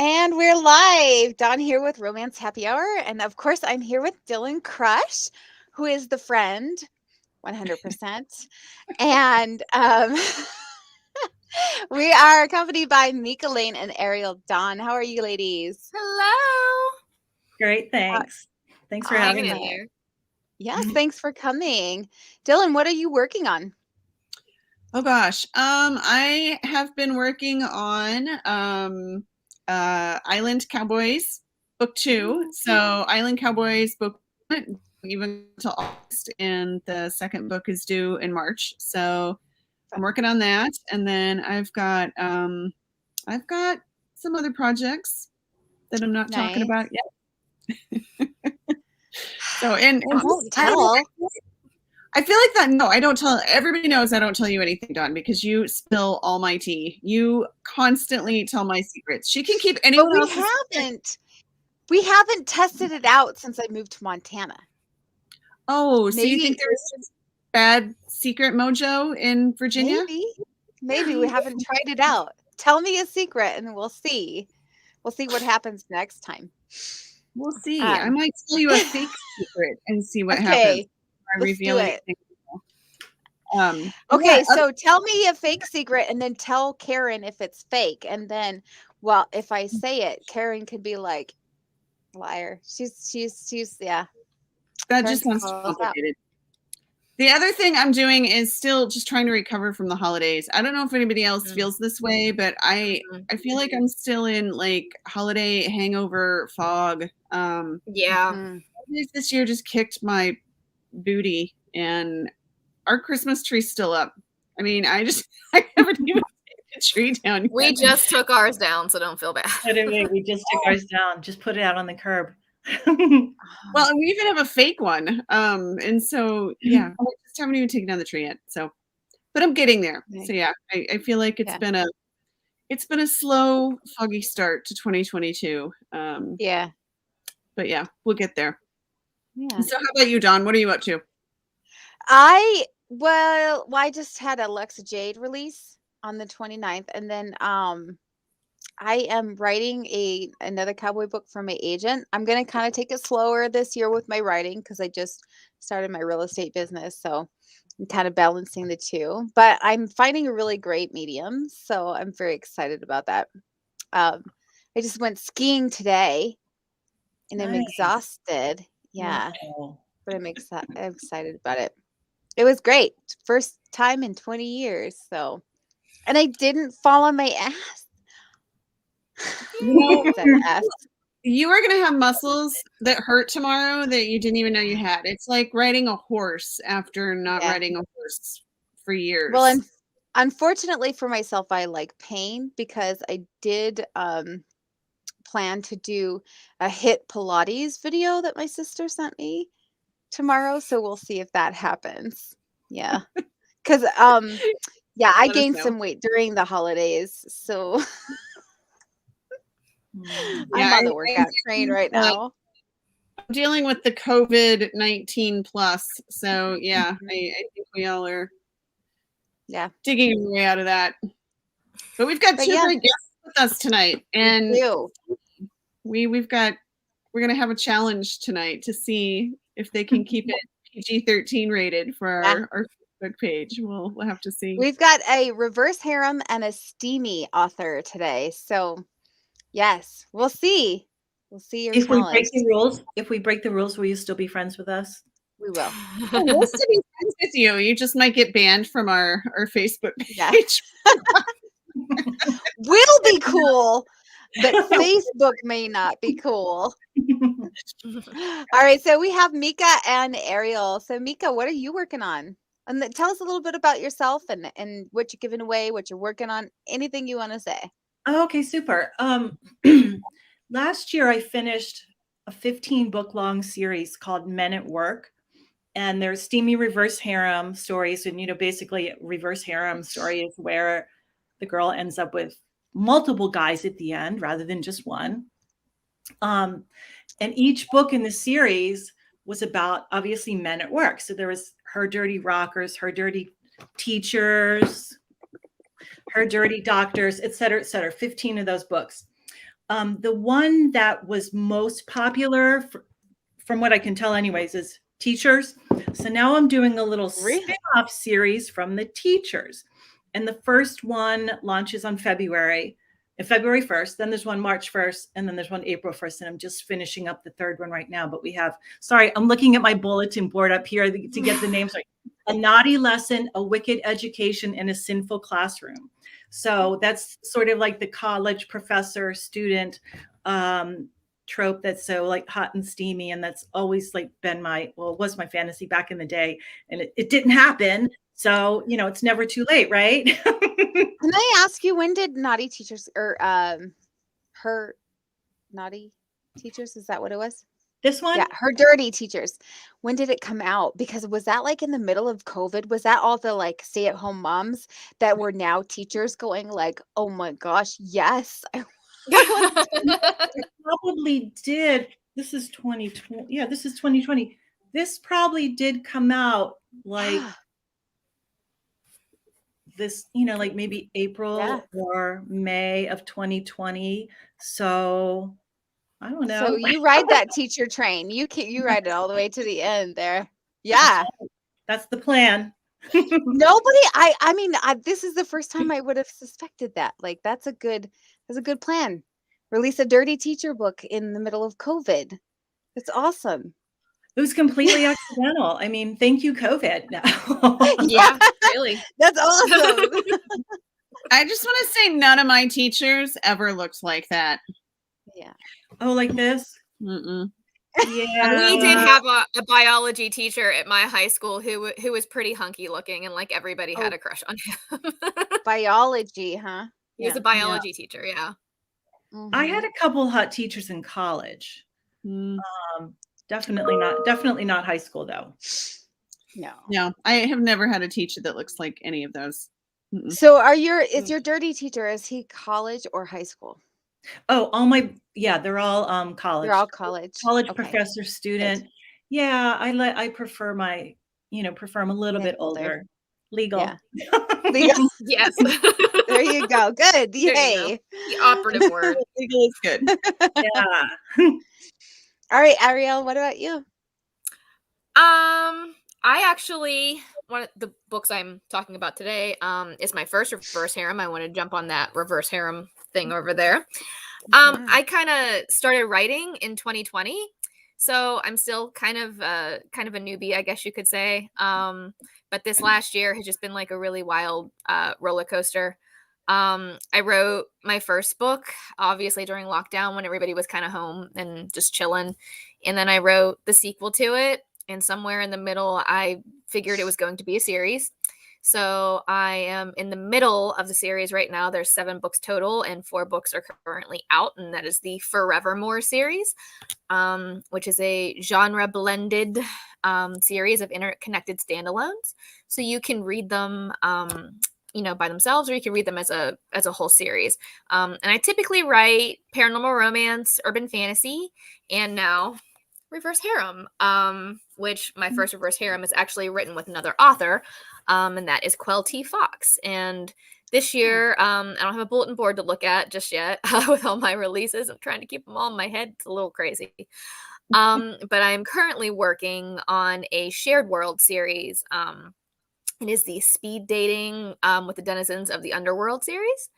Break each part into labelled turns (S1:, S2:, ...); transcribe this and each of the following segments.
S1: And we're live. Dawn here with Romance Happy Hour. And of course, I'm here with Dylann Crush, who is the friend, 100%. And we are accompanied by Mika, Lane, and Ariel. Dawn, how are you ladies?
S2: Hello.
S3: Great, thanks. Thanks for having
S2: in
S3: me.
S2: here.
S1: Yes, thanks for coming. Dylann, what are you working on?
S4: Oh gosh. I have been working on Island Cowboys book 2. So Island Cowboys book 1 even until August, and the second book is due in March. So I'm working on that, and then I've got some other projects that I'm not talking about yet. So and
S1: don't tell.
S4: I feel like that. No, I don't tell. Everybody knows I don't tell you anything, Dawn, because you spill all my tea. You constantly tell my secrets. She can keep anyone
S1: But
S4: else's.
S1: we haven't tested it out since I moved to Montana.
S4: Oh, so you think there's just bad secret mojo in Virginia?
S1: Maybe we haven't tried it out. Tell me a secret and we'll see. We'll see what happens next time.
S4: We'll see. I might tell you a fake secret and see what happens.
S1: Okay, let's do it.
S4: Okay,
S1: so tell me a fake secret and then tell Karen if it's fake. And then, well, if I say it, Karen could be like, liar. She's yeah.
S4: That just sounds complicated. The other thing I'm doing is still just trying to recover from the holidays. I don't know if anybody else feels this way, but I feel like I'm still in like holiday hangover fog. This year just kicked my booty, and our Christmas tree's still up. I mean, I haven't even taken the tree down yet.
S2: We just took ours down, so don't feel bad.
S3: We just took ours down. Just put it out on the curb.
S4: Well, and we even have a fake one. And so yeah, I just haven't even taken down the tree yet. So, but I'm getting there. So yeah, I feel like it's been a slow, foggy start to 2022.
S1: Yeah.
S4: But yeah, we'll get there.
S1: Yeah.
S4: So how about you, Dawn? What are you up to?
S1: I just had Alexa Jade release on the 29th, and then I am writing another cowboy book for my agent. I'm going to kind of take it slower this year with my writing because I just started my real estate business. So I'm kind of balancing the two. But I'm finding a really great medium. So I'm very excited about that. I just went skiing today and I'm exhausted. Yeah.
S3: Wow.
S1: But I'm excited about it. It was great. First time in 20 years. So, and I didn't fall on my ass.
S4: You are going to have muscles that hurt tomorrow that you didn't even know you had. It's like riding a horse after not riding a horse for years.
S1: Well, and unfortunately for myself, I like pain because I did plan to do a HIIT Pilates video that my sister sent me tomorrow. So we'll see if that happens. Yeah. Because I gained some weight during the holidays. So I'm on the workout train right now.
S4: I'm dealing with the COVID-19 plus. So yeah, I think we all are digging our way out of that. But we've got two great guests with us tonight. And we're gonna have a challenge tonight to see if they can keep it PG-13 rated for our Facebook page. We'll have to see.
S1: We've got a reverse harem and a steamy author today. So yes, we'll see. We'll see your challenge.
S3: If we break the rules, will you still be friends with us?
S1: We will.
S4: We'll still be friends with you. You just might get banned from our Facebook page.
S1: Yeah. We'll be cool, but Facebook may not be cool. All right, so we have Mika and Ariel. So Mika, what are you working on? And tell us a little bit about yourself and what you're giving away, what you're working on, anything you want to say.
S3: Oh, okay, super. Last year I finished a 15-book long series called Men at Work, and they're steamy reverse harem stories. And basically, reverse harem story is where the girl ends up with multiple guys at the end rather than just one. And each book in the series was about obviously men at work. So there was Her Dirty Rockers, Her Dirty Teachers, Her Dirty Doctors, et cetera, 15 of those books. The one that was most popular, from what I can tell anyways, is teachers. So now I'm doing a little spin-off series from the teachers. And the first one launches on February 1st. Then there's one March 1st. And then there's one April 1st. And I'm just finishing up the third one right now. But we have, sorry, I'm looking at my bulletin board up here to get the names right. A Naughty Lesson, A Wicked Education, and A Sinful Classroom. So that's sort of like the college professor student trope that's so like hot and steamy, and that's always like been it was my fantasy back in the day, and it didn't happen. So, it's never too late, right?
S1: Can I ask you, when did Naughty Teachers, or her Naughty Teachers, is that what it was?
S3: This one?
S1: Yeah, Her Dirty Teachers. When did it come out? Because was that like in the middle of COVID? Was that all the like stay-at-home moms that were now teachers going like, oh my gosh, yes.
S3: Probably did. This is 2020. Yeah, this is 2020. This probably did come out like this, like maybe April or May of 2020. So I don't know.
S1: So you ride that teacher train. You ride it all the way to the end there. Yeah.
S3: That's the plan.
S1: Nobody, I mean, this is the first time I would have suspected that. Like, that's a good plan. Release a dirty teacher book in the middle of COVID. That's awesome.
S3: It was completely accidental. I mean, thank you, COVID. No.
S2: Yeah, really.
S1: That's awesome.
S4: I just want to say none of my teachers ever looked like that.
S1: Yeah.
S3: Oh, like this?
S4: Mm-mm.
S3: Yeah.
S2: We did have a biology teacher at my high school who was pretty hunky looking, and like everybody had a crush on him.
S1: Biology, huh?
S2: He was a biology teacher, yeah.
S1: Mm-hmm.
S3: I had a couple hot teachers in college. Definitely not high school though.
S4: No, I have never had a teacher that looks like any of those. Mm-mm.
S1: So is your dirty teacher, is he college or high school?
S3: Oh, they're all college.
S1: They're all college.
S3: College professor, student. Good. Yeah, I prefer prefer them a little bit older. Legal.
S1: Yeah. Legal.
S2: Yes.
S1: There you go. Good. Yay.
S2: The operative word.
S4: Legal is good.
S3: Yeah.
S1: All right, Ariel, what about you?
S2: I actually, one of the books I'm talking about today is my first reverse harem. I want to jump on that reverse harem thing over there. I kind of started writing in 2020, so I'm still kind of a newbie, I guess you could say. But this last year has just been like a really wild roller coaster. I wrote my first book, obviously during lockdown when everybody was kind of home and just chilling. And then I wrote the sequel to it. And somewhere in the middle, I figured it was going to be a series. So I am in the middle of the series right now. There's 7 books total, and 4 books are currently out. And that is the Forevermore series, which is a genre blended series of interconnected standalones. So you can read them by themselves, or you can read them as a whole series. And I typically write paranormal romance, urban fantasy, and now reverse harem, which my first reverse harem is actually written with another author, and that is Quell T. Fox. And this year, I don't have a bulletin board to look at just yet with all my releases. I'm trying to keep them all in my head. It's a little crazy. But I'm currently working on a shared world series. It is the speed dating with the denizens of the underworld series.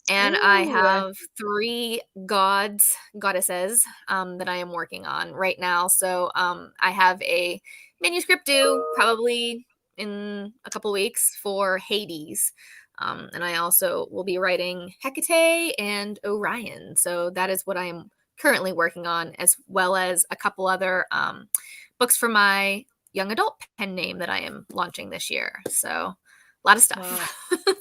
S2: And I have 3 goddesses that I am working on right now. So I have a manuscript due probably in a couple weeks for Hades. And I also will be writing Hecate and Orion. So that is what I'm currently working on, as well as a couple other books for my young adult pen name that I am launching this year. So a lot of stuff.
S3: Wow.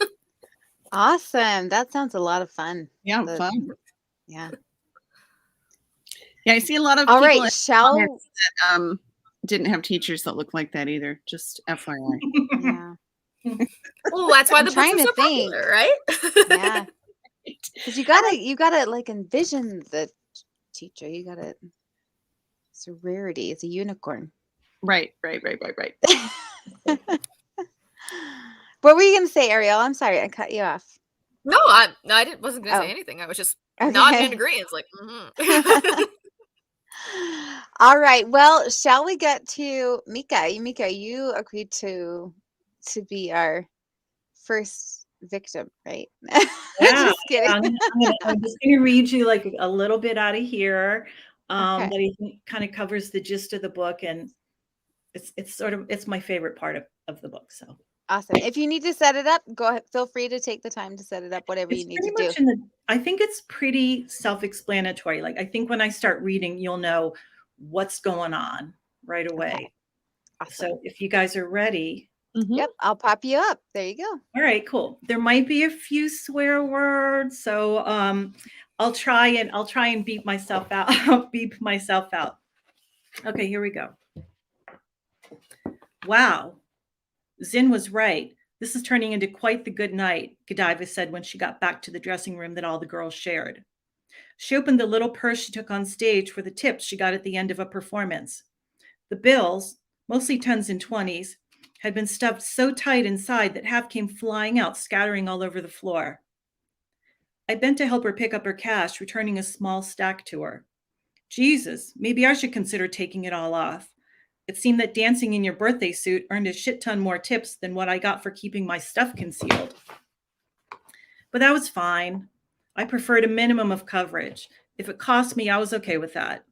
S1: Awesome. That sounds a lot of fun.
S4: Yeah, fun.
S1: Yeah.
S4: Yeah, I see a lot of
S1: all
S4: people
S1: right, shall
S4: that didn't have teachers that look like that either. Just FYI.
S1: Yeah.
S2: Oh, that's why the
S1: trying
S2: books are
S1: to
S2: so
S1: think.
S2: popular, right?
S1: Yeah. Because you gotta like envision the teacher. You gotta. It's a rarity. It's a unicorn.
S4: Right.
S1: What were you gonna say, Ariel? I'm sorry, I cut you off.
S2: No, I wasn't going to say anything. I was just nodding in agreement. Like,
S1: All right. Well, shall we get to Mika? Mika, you agreed to be our first victim, right?
S3: Yeah,
S1: Just kidding.
S3: I'm just going to read you like a little bit out of here
S1: Okay.
S3: that I think kind of covers the gist of the book, and it's my favorite part of the book. So
S1: awesome. If you need to set it up, go ahead. Feel free to take the time to set it up, whatever you need to do.
S3: I think it's pretty self-explanatory. Like, I think when I start reading, you'll know what's going on right away.
S1: Okay. Awesome.
S3: So if you guys are ready.
S1: Yep, I'll pop you up. There you go.
S3: All right, cool. There might be a few swear words, so I'll try and beep myself out. Beep myself out. Okay, here we go. Wow, Zin was right. This is turning into quite the good night, Godiva said when she got back to the dressing room that all the girls shared. She opened the little purse she took on stage for the tips she got at the end of a performance. The bills, mostly 10s and 20s, had been stuffed so tight inside that half came flying out, scattering all over the floor. I bent to help her pick up her cash, returning a small stack to her. Jesus, maybe I should consider taking it all off. It seemed that dancing in your birthday suit earned a shit ton more tips than what I got for keeping my stuff concealed. But that was fine. I preferred a minimum of coverage. If it cost me, I was okay with that.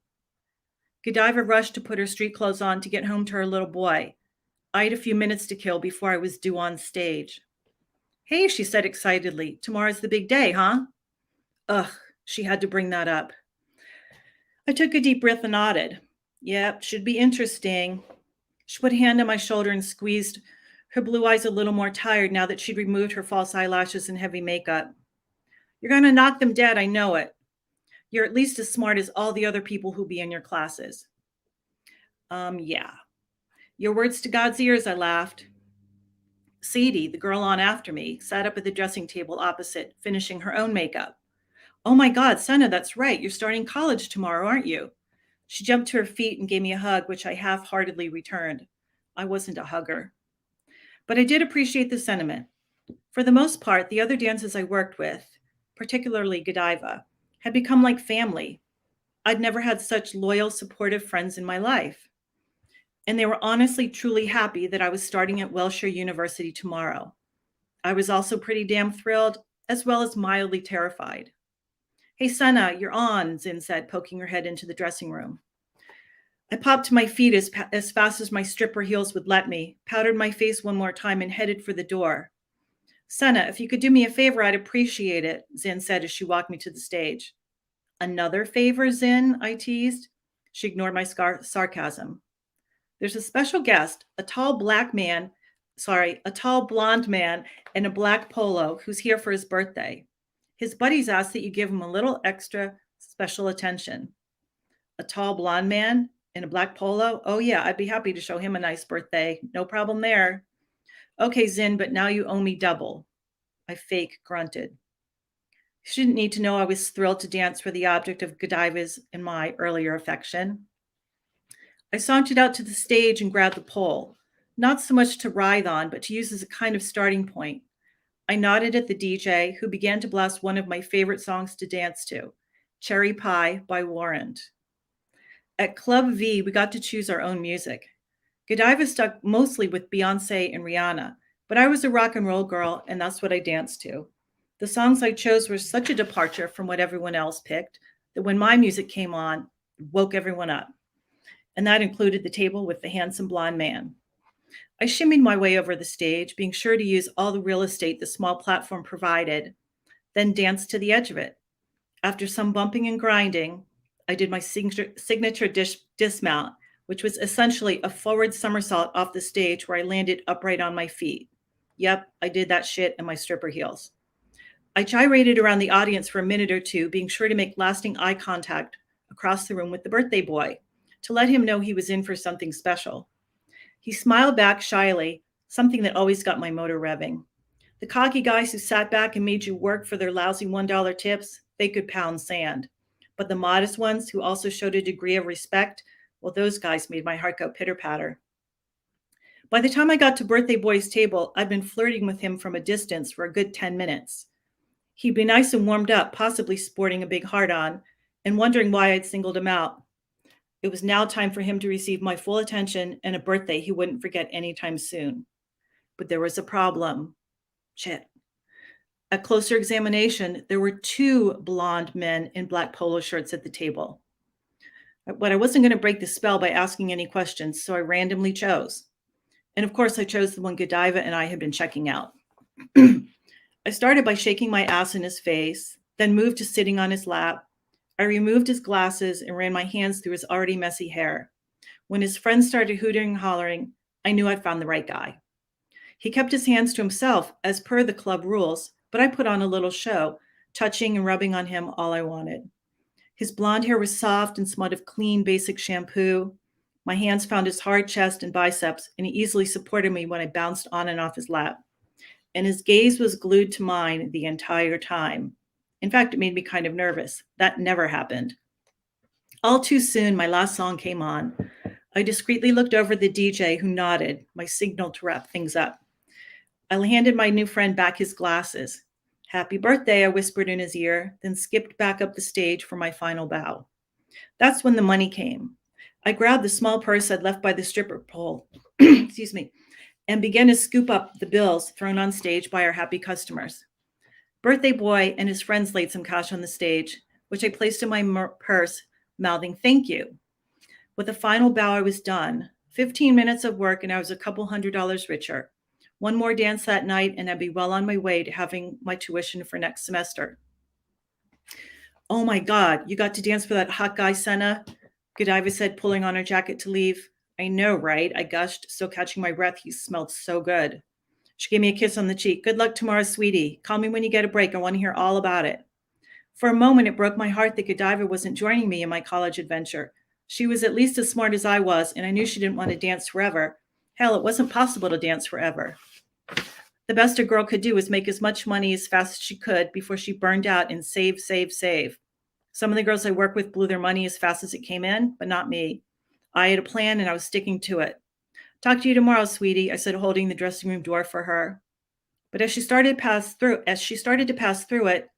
S3: Godiva rushed to put her street clothes on to get home to her little boy. I had a few minutes to kill before I was due on stage. Hey, she said excitedly, tomorrow's the big day, huh? Ugh, she had to bring that up. I took a deep breath and nodded. Yep, should be interesting. She put a hand on my shoulder and squeezed, her blue eyes a little more tired now that she'd removed her false eyelashes and heavy makeup. You're going to knock them dead, I know it. You're at least as smart as all the other people who'll be in your classes. Yeah. Your words to God's ears, I laughed. Sadie, the girl on after me, sat up at the dressing table opposite, finishing her own makeup. Oh my God, Senna, that's right. You're starting college tomorrow, aren't you? She jumped to her feet and gave me a hug, which I half-heartedly returned. I wasn't a hugger. But I did appreciate the sentiment. For the most part, the other dancers I worked with, particularly Godiva, had become like family. I'd never had such loyal, supportive friends in my life. And they were honestly, truly happy that I was starting at Wilshire University tomorrow. I was also pretty damn thrilled, as well as mildly terrified. Hey, Senna, you're on, Zin said, poking her head into the dressing room. I popped to my feet as fast as my stripper heels would let me, powdered my face one more time, and headed for the door. Senna, if you could do me a favor, I'd appreciate it, Zin said as she walked me to the stage. Another favor, Zin? I teased. She ignored my sarcasm. There's a special guest, a tall blonde man in a black polo who's here for his birthday. His buddies asked that you give him a little extra special attention. A tall blonde man in a black polo? Oh yeah, I'd be happy to show him a nice birthday. No problem there. Okay, Zin, but now you owe me double. I fake grunted. You shouldn't need to know I was thrilled to dance for the object of Godiva's and my earlier affection. I sauntered out to the stage and grabbed the pole, not so much to writhe on, but to use as a kind of starting point. I nodded at the DJ, who began to blast one of my favorite songs to dance to, Cherry Pie by Warrant. At Club V, we got to choose our own music. Godiva stuck mostly with Beyonce and Rihanna, but I was a rock and roll girl, and that's what I danced to. The songs I chose were such a departure from what everyone else picked that when my music came on, it woke everyone up. And that included the table with the handsome blonde man. I shimmied my way over the stage, being sure to use all the real estate the small platform provided, then danced to the edge of it. After some bumping and grinding, I did my signature dismount, which was essentially a forward somersault off the stage where I landed upright on my feet. Yep, I did that shit in my stripper heels. I gyrated around the audience for a minute or two, being sure to make lasting eye contact across the room with the birthday boy, to let him know he was in for something special. He smiled back shyly, something that always got my motor revving. The cocky guys who sat back and made you work for their lousy $1 tips, they could pound sand. But the modest ones who also showed a degree of respect, well, those guys made my heart go pitter-patter. By the time I got to birthday boy's table, I'd been flirting with him from a distance for a good 10 minutes. He'd be nice and warmed up, possibly sporting a big heart on, and wondering why I'd singled him out. It was now time for him to receive my full attention and a birthday he wouldn't forget anytime soon. But there was a problem. Shit. At closer examination, there were 2 blonde men in black polo shirts at the table. But I wasn't going to break the spell by asking any questions, so I randomly chose. And of course, I chose the one Godiva and I had been checking out. I started by shaking my ass in his face, then moved to sitting on his lap. I removed his glasses and ran my hands through his already messy hair. When his friends started hooting and hollering, I knew I'd found the right guy. He kept his hands to himself, as per the club rules, but I put on a little show, touching and rubbing on him all I wanted. His blonde hair was soft and smelled of clean, basic shampoo. My hands found his hard chest and biceps, and he easily supported me when I bounced on and off his lap. And his gaze was glued to mine the entire time. In fact, it made me kind of nervous. That never happened. All too soon, my last song came on. I discreetly looked over at the DJ, who nodded, my signal to wrap things up. I handed my new friend back his glasses. Happy birthday, I whispered in his ear, then skipped back up the stage for my final bow. That's when the money came. I grabbed the small purse I'd left by the stripper pole, excuse me, and began to scoop up the bills thrown on stage by our happy customers. Birthday boy and his friends laid some cash on the stage, which I placed in my purse, mouthing thank you. With a final bow, I was done. 15 minutes of work and I was a couple $100 richer. One more dance that night and I'd be well on my way to having my tuition for next semester. Oh my God, you got to dance for that hot guy, Senna? Godiva said, pulling on her jacket to leave. I know, right? I gushed, still catching my breath. He smelled so good. She gave me a kiss on the cheek. Good luck tomorrow, sweetie. Call me when you get a break. I want to hear all about it. For a moment, it broke my heart that Godiva wasn't joining me in my college adventure. She was at least as smart as I was, and I knew she didn't want to dance forever. Hell, it wasn't possible to dance forever. The best a girl could do was make as much money as fast as she could before she burned out and save. Some of the girls I worked with blew their money as fast as it came in, but not me. I had a plan and I was sticking to it. Talk to you tomorrow, sweetie, I said, holding the dressing room door for her. But as she started to pass through it,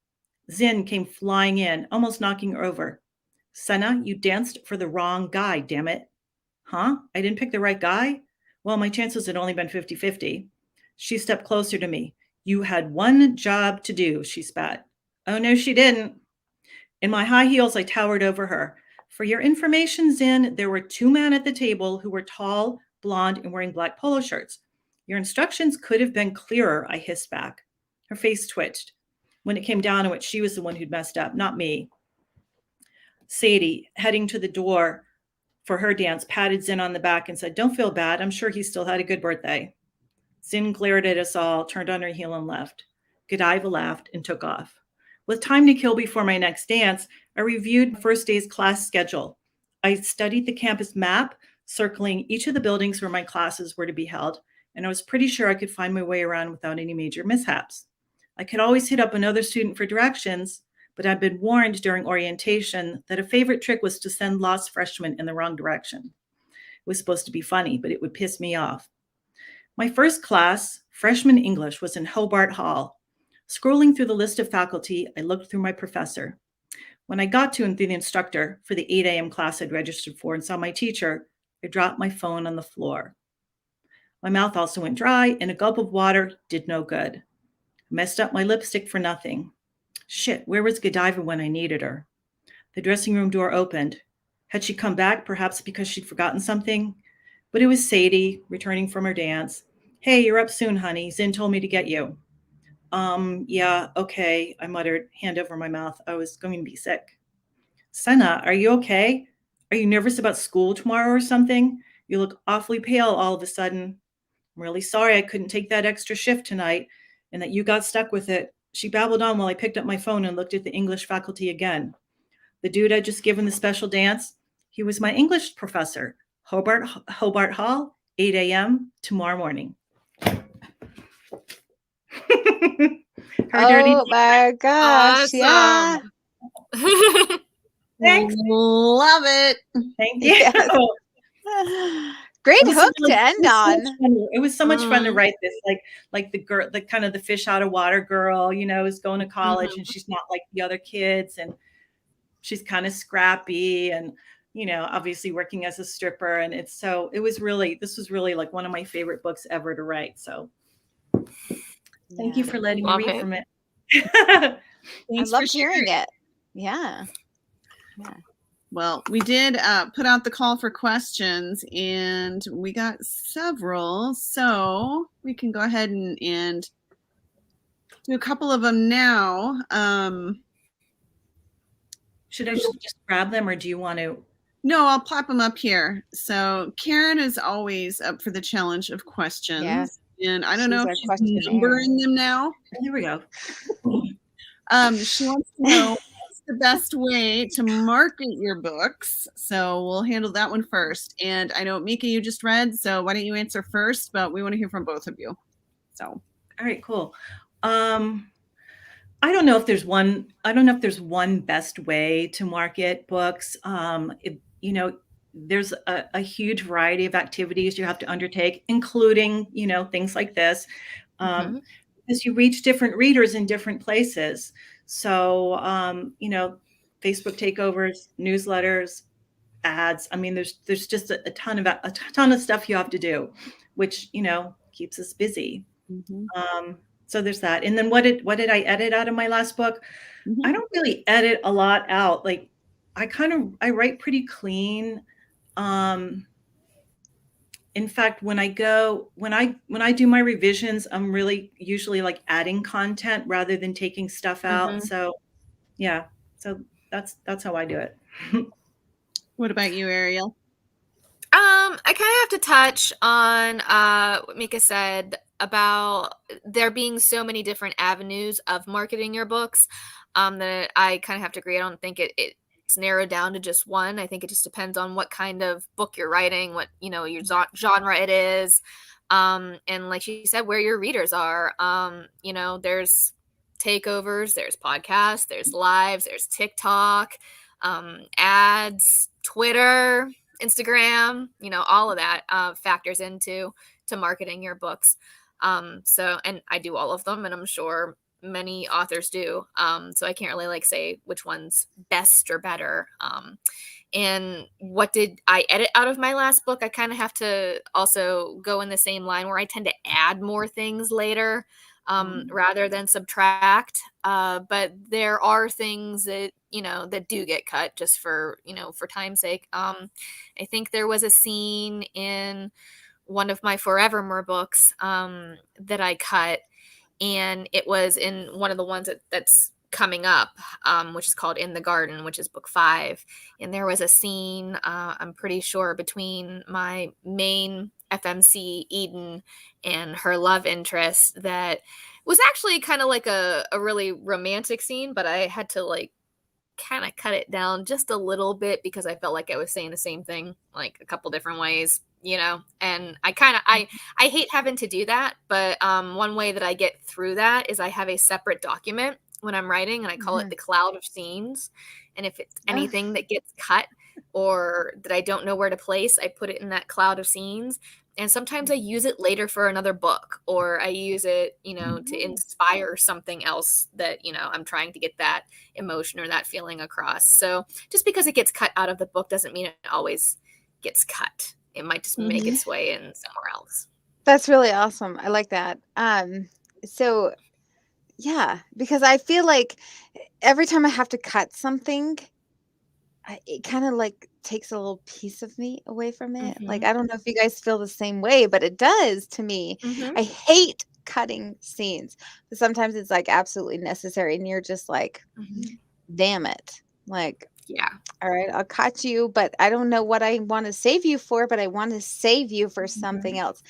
S3: Zin came flying in, almost knocking her over. Senna, you danced for the wrong guy, damn it. Huh? I didn't pick the right guy? Well, my chances had only been 50-50. She stepped closer to me. You had one job to do, she spat. Oh, no, she didn't. In my high heels, I towered over her. For your information, Zin, there were 2 men at the table who were tall, blonde, and wearing black polo shirts. Your instructions could have been clearer, I hissed back. Her face twitched. When it came down to it, she was the one who'd messed up, not me. Sadie, heading to the door for her dance, patted Zin on the back and said, don't feel bad. I'm sure he still had a good birthday. Zin glared at us all, turned on her heel and left. Godiva laughed and took off. With time to kill before my next dance, I reviewed the first day's class schedule. I studied the campus map, circling each of the buildings where my classes were to be held, and I was pretty sure I could find my way around without any major mishaps. I could always hit up another student for directions, but I'd been warned during orientation that a favorite trick was to send lost freshmen in the wrong direction. It was supposed to be funny, but it would piss me off. My first class, freshman English, was in Hobart Hall. Scrolling through the list of faculty, I looked through my professor. When I got to and through the instructor for the 8 a.m. class I'd registered for and saw my teacher, I dropped my phone on the floor. My mouth also went dry, and a gulp of water did no good. I messed up my lipstick for nothing. Shit, where was Godiva when I needed her? The dressing room door opened. Had she come back, perhaps because she'd forgotten something? But it was Sadie, returning from her dance. Hey, you're up soon, honey. Zin told me to get you. Yeah, okay, I muttered, hand over my mouth. I was going to be sick. Senna, are you okay? Are you nervous about school tomorrow or something? You look awfully pale all of a sudden. I'm really sorry I couldn't take that extra shift tonight and that you got stuck with it. She babbled on while I picked up my phone and looked at the English faculty again. The dude I'd just given the special dance, he was my English professor. Hobart Hall, 8 a.m. tomorrow morning.
S1: Oh my gosh.
S2: Awesome.
S1: Yeah.
S3: Thanks.
S4: Love it.
S3: Thank you.
S1: Yes. Great hook to end on.
S3: It was so much fun to write this. Like the girl, the kind of the fish out of water girl, is going to college and she's not like the other kids, and she's kind of scrappy and obviously working as a stripper. And this was really like one of my favorite books ever to write. So thank you for letting me read from it.
S1: I love hearing it. Yeah.
S4: Well, we did put out the call for questions, and we got several, so we can go ahead and do a couple of them now.
S3: Should I just grab them, or do you want to?
S4: No, I'll pop them up here. So Karen is always up for the challenge of questions.
S1: Yeah.
S4: And I don't know if she's numbering them now.
S3: Here we go.
S4: She wants to know what's the best way to market your books. So we'll handle that one first. And I know, Mika, you just read, so why don't you answer first? But we want to hear from both of you. So, all
S3: right, cool. I don't know if there's one best way to market books. There's a huge variety of activities you have to undertake, including, things like this, because you reach different readers in different places. So, Facebook takeovers, newsletters, ads. I mean, there's just a ton of stuff you have to do, which, keeps us busy. So there's that. And then what did I edit out of my last book? I don't really edit a lot out. Like I write pretty clean. In fact, when I do my revisions, I'm really usually like adding content rather than taking stuff out. So yeah. So that's how I do it.
S4: What about you, Ariel?
S2: I kind of have to touch on what Mika said about there being so many different avenues of marketing your books, that I kind of have to agree. I don't think it's narrowed down to just one. I think it just depends on what kind of book you're writing, what, your genre it is. And like she said, where your readers are. There's takeovers, there's podcasts, there's lives, there's TikTok, ads, Twitter, Instagram, all of that factors into marketing your books. And I do all of them, and I'm sure many authors do. So I can't really say which one's best or better. And what did I edit out of my last book? I kind of have to also go in the same line where I tend to add more things later, rather than subtract. But there are things that, that do get cut just for time's sake. I think there was a scene in one of my Forevermore books that I cut, and it was in one of the ones that's coming up, which is called In the Garden, which is book 5. And there was a scene, I'm pretty sure, between my main FMC, Eden, and her love interest that was actually kind of like a really romantic scene, but I had to kind of cut it down just a little bit because I felt like I was saying the same thing a couple different ways, and I hate having to do that. But one way that I get through that is I have a separate document when I'm writing, and I call it the cloud of scenes. And if it's anything that gets cut or that I don't know where to place, I put it in that cloud of scenes. And sometimes I use it later for another book, or I use it, to inspire something else that, I'm trying to get that emotion or that feeling across. So just because it gets cut out of the book doesn't mean it always gets cut. It might just make its way in somewhere else.
S1: That's really awesome. I like that. So yeah, because I feel like every time I have to cut something, it kind of takes a little piece of me away from it. I don't know if you guys feel the same way, but it does to me. I hate cutting scenes, but sometimes it's absolutely necessary, and you're just damn it. Yeah, all right, I'll cut you, but I don't know what I want to save you for, but I want to save you for something else.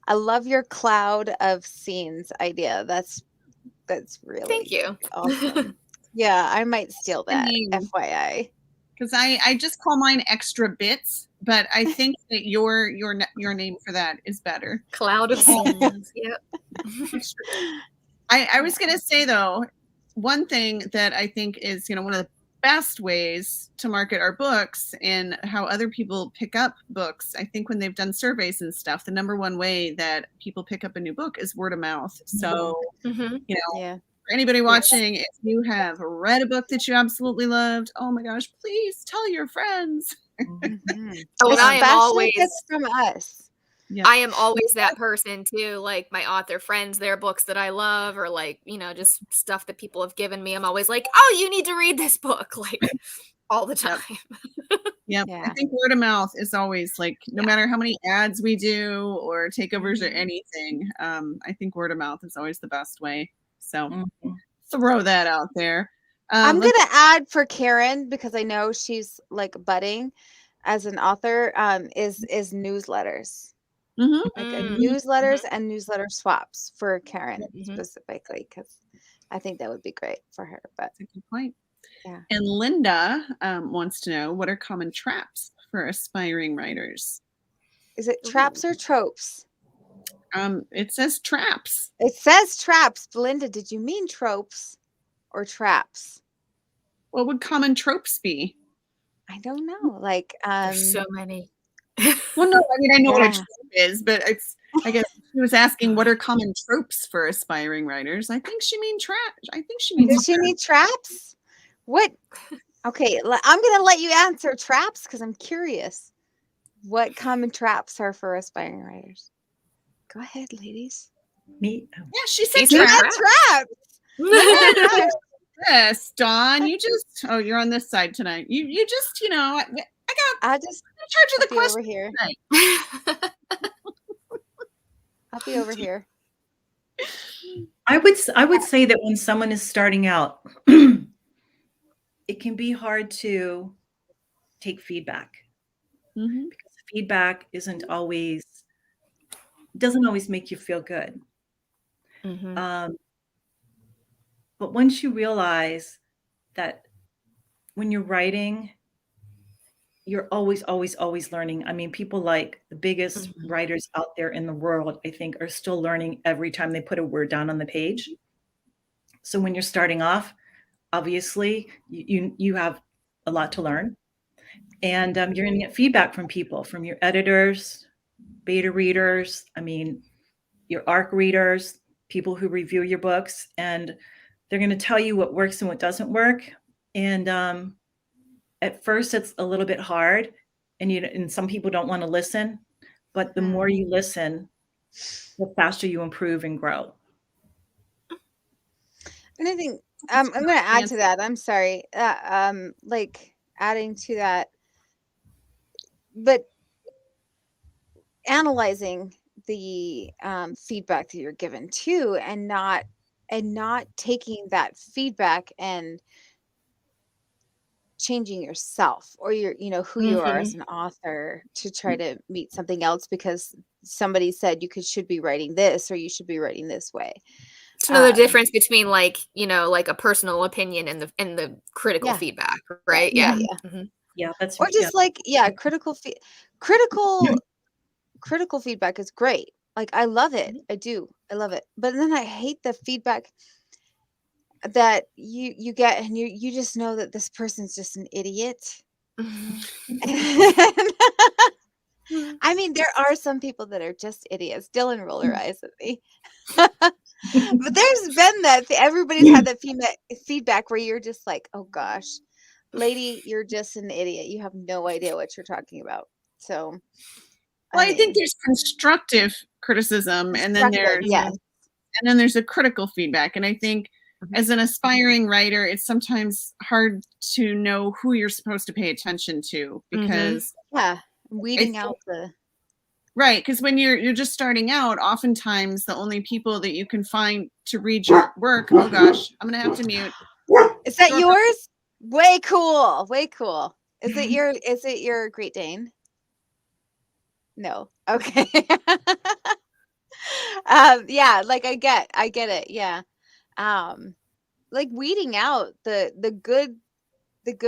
S1: I love your cloud of scenes idea. That's really
S2: thank you.
S1: Awesome. Yeah, I might steal that, FYI.
S4: Because I just call mine extra bits, but I think that your name for that is better.
S2: Cloud of scenes. Yep.
S4: I was gonna say though, one thing that I think is one of the best ways to market our books and how other people pick up books. I think when they've done surveys and stuff, the number one way that people pick up a new book is word of mouth. So, for anybody watching, if you have read a book that you absolutely loved, oh my gosh, please tell your friends.
S2: Oh, and I am always
S1: from us.
S2: Yeah. I am always that person too, like my author friends, their books that I love, or like, just stuff that people have given me. I'm always like, oh, you need to read this book, like all the time.
S4: Yeah. I think word of mouth is always like, no matter how many ads we do or takeovers or anything, I think word of mouth is always the best way. So throw that out there.
S1: I'm going to add for Karen, because I know she's like budding as an author, is newsletters. Like newsletters and newsletter swaps for Karen specifically, because I think that would be great for her. But
S4: that's a good point.
S1: Yeah.
S4: And Linda wants to know, what are common traps for aspiring writers?
S1: Is it traps or tropes?
S4: It says traps.
S1: It says traps. Linda, did you mean tropes or traps?
S4: What would common tropes be?
S1: I don't know. Like
S2: there's so many.
S4: Well, no, I mean, I know what a trope is, but I guess she was asking what are common tropes for aspiring writers. I think she means traps.
S1: Does she mean traps? What? Okay, I'm going to let you answer traps because I'm curious. What common traps are for aspiring writers? Go ahead, ladies.
S3: Me?
S4: Yeah, she said
S1: traps.
S4: Yes, Dawn, you just, you're on this side tonight. You just,
S1: I just
S4: charge of the question
S1: over here. I'll be over here.
S3: I would say that when someone is starting out, it can be hard to take feedback because feedback doesn't always make you feel good. But once you realize that when you're writing, you're always learning. I mean, people like the biggest writers out there in the world, I think, are still learning every time they put a word down on the page. So when you're starting off, obviously you have a lot to learn, and you're going to get feedback from people, from your editors, beta readers, your ARC readers, people who review your books, and they're going to tell you what works and what doesn't work. And at first it's a little bit hard, and some people don't want to listen, but the more you listen, the faster you improve and grow.
S1: And I think I'm going to add to that. I'm sorry. Like adding to that, but analyzing the feedback that you're given too, and not taking that feedback and changing yourself or your, who you are as an author to try to meet something else because somebody said you should be writing this or you should be writing this way.
S2: It's another difference between like a personal opinion and the critical feedback, right?
S1: Yeah.
S3: That's
S1: or just critical feedback is great. Like I love it. I love it. But then I hate the feedback that you get, and you just know that this person's just an idiot. I mean, there are some people that are just idiots. Dylann roll her eyes at me. But there's been that everybody's had that feedback where you're just like, oh gosh, lady, you're just an idiot. You have no idea what you're talking about. So
S4: I think there's constructive criticism and then there's a critical feedback. And I think as an aspiring writer, it's sometimes hard to know who you're supposed to pay attention to because
S1: weeding out the
S4: right, because when you're just starting out, oftentimes the only people that you can find to read your work, oh gosh, I'm gonna have to mute.
S1: Is that yours? Way cool. Is it your Great Dane? No. Okay. Like I get it. Yeah. Like weeding out the good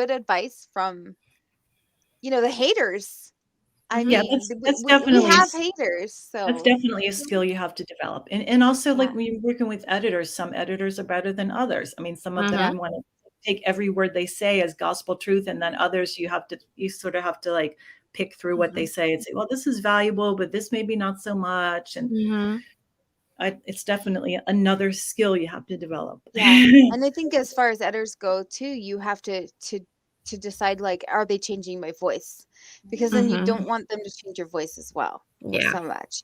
S1: advice from the haters. I mean,
S3: that's definitely,
S1: we have haters, so
S3: that's definitely a skill you have to develop. And also like when you're working with editors, some editors are better than others. I mean, some of them want to take every word they say as gospel truth, and then others you sort of have to like pick through what they say and say, well, this is valuable, but this maybe not so much. And it's definitely another skill you have to develop.
S1: Yeah. And I think as far as editors go too, you have to decide, like, are they changing my voice? Because then you don't want them to change your voice as well.
S2: Yeah.
S1: So much,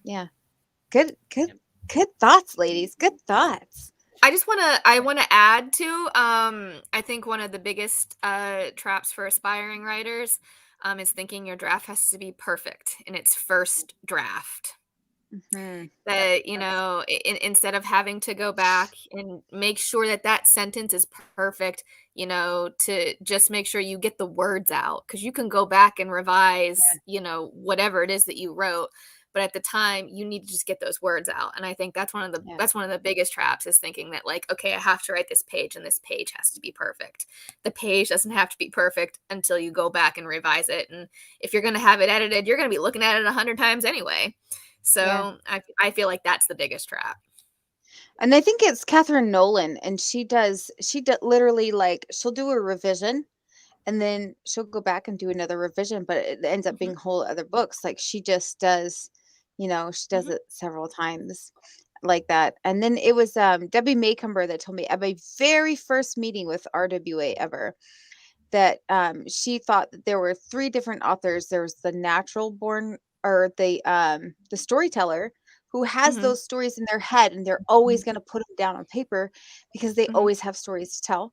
S1: Yeah. Good thoughts, ladies. Good thoughts.
S2: I want to add to, I think one of the biggest traps for aspiring writers is thinking your draft has to be perfect in its first draft. That, instead of having to go back and make sure that sentence is perfect, to just make sure you get the words out, because you can go back and revise, whatever it is that you wrote. But at the time, you need to just get those words out. And I think that's one of the biggest traps, is thinking that, like, okay, I have to write this page and this page has to be perfect. The page doesn't have to be perfect until you go back and revise it. And if you're going to have it edited, you're going to be looking at it 100 times anyway. So I feel like that's the biggest trap.
S1: And I think it's Catherine Nolan, and she literally, like, she'll do a revision and then she'll go back and do another revision, but it ends up being whole other books. Like, she just does, she does it several times like that. And then it was Debbie Maycumber that told me at my very first meeting with RWA ever that she thought that there were 3 different authors. There was the natural born, or the storyteller, who has those stories in their head, and they're always going to put them down on paper because they always have stories to tell.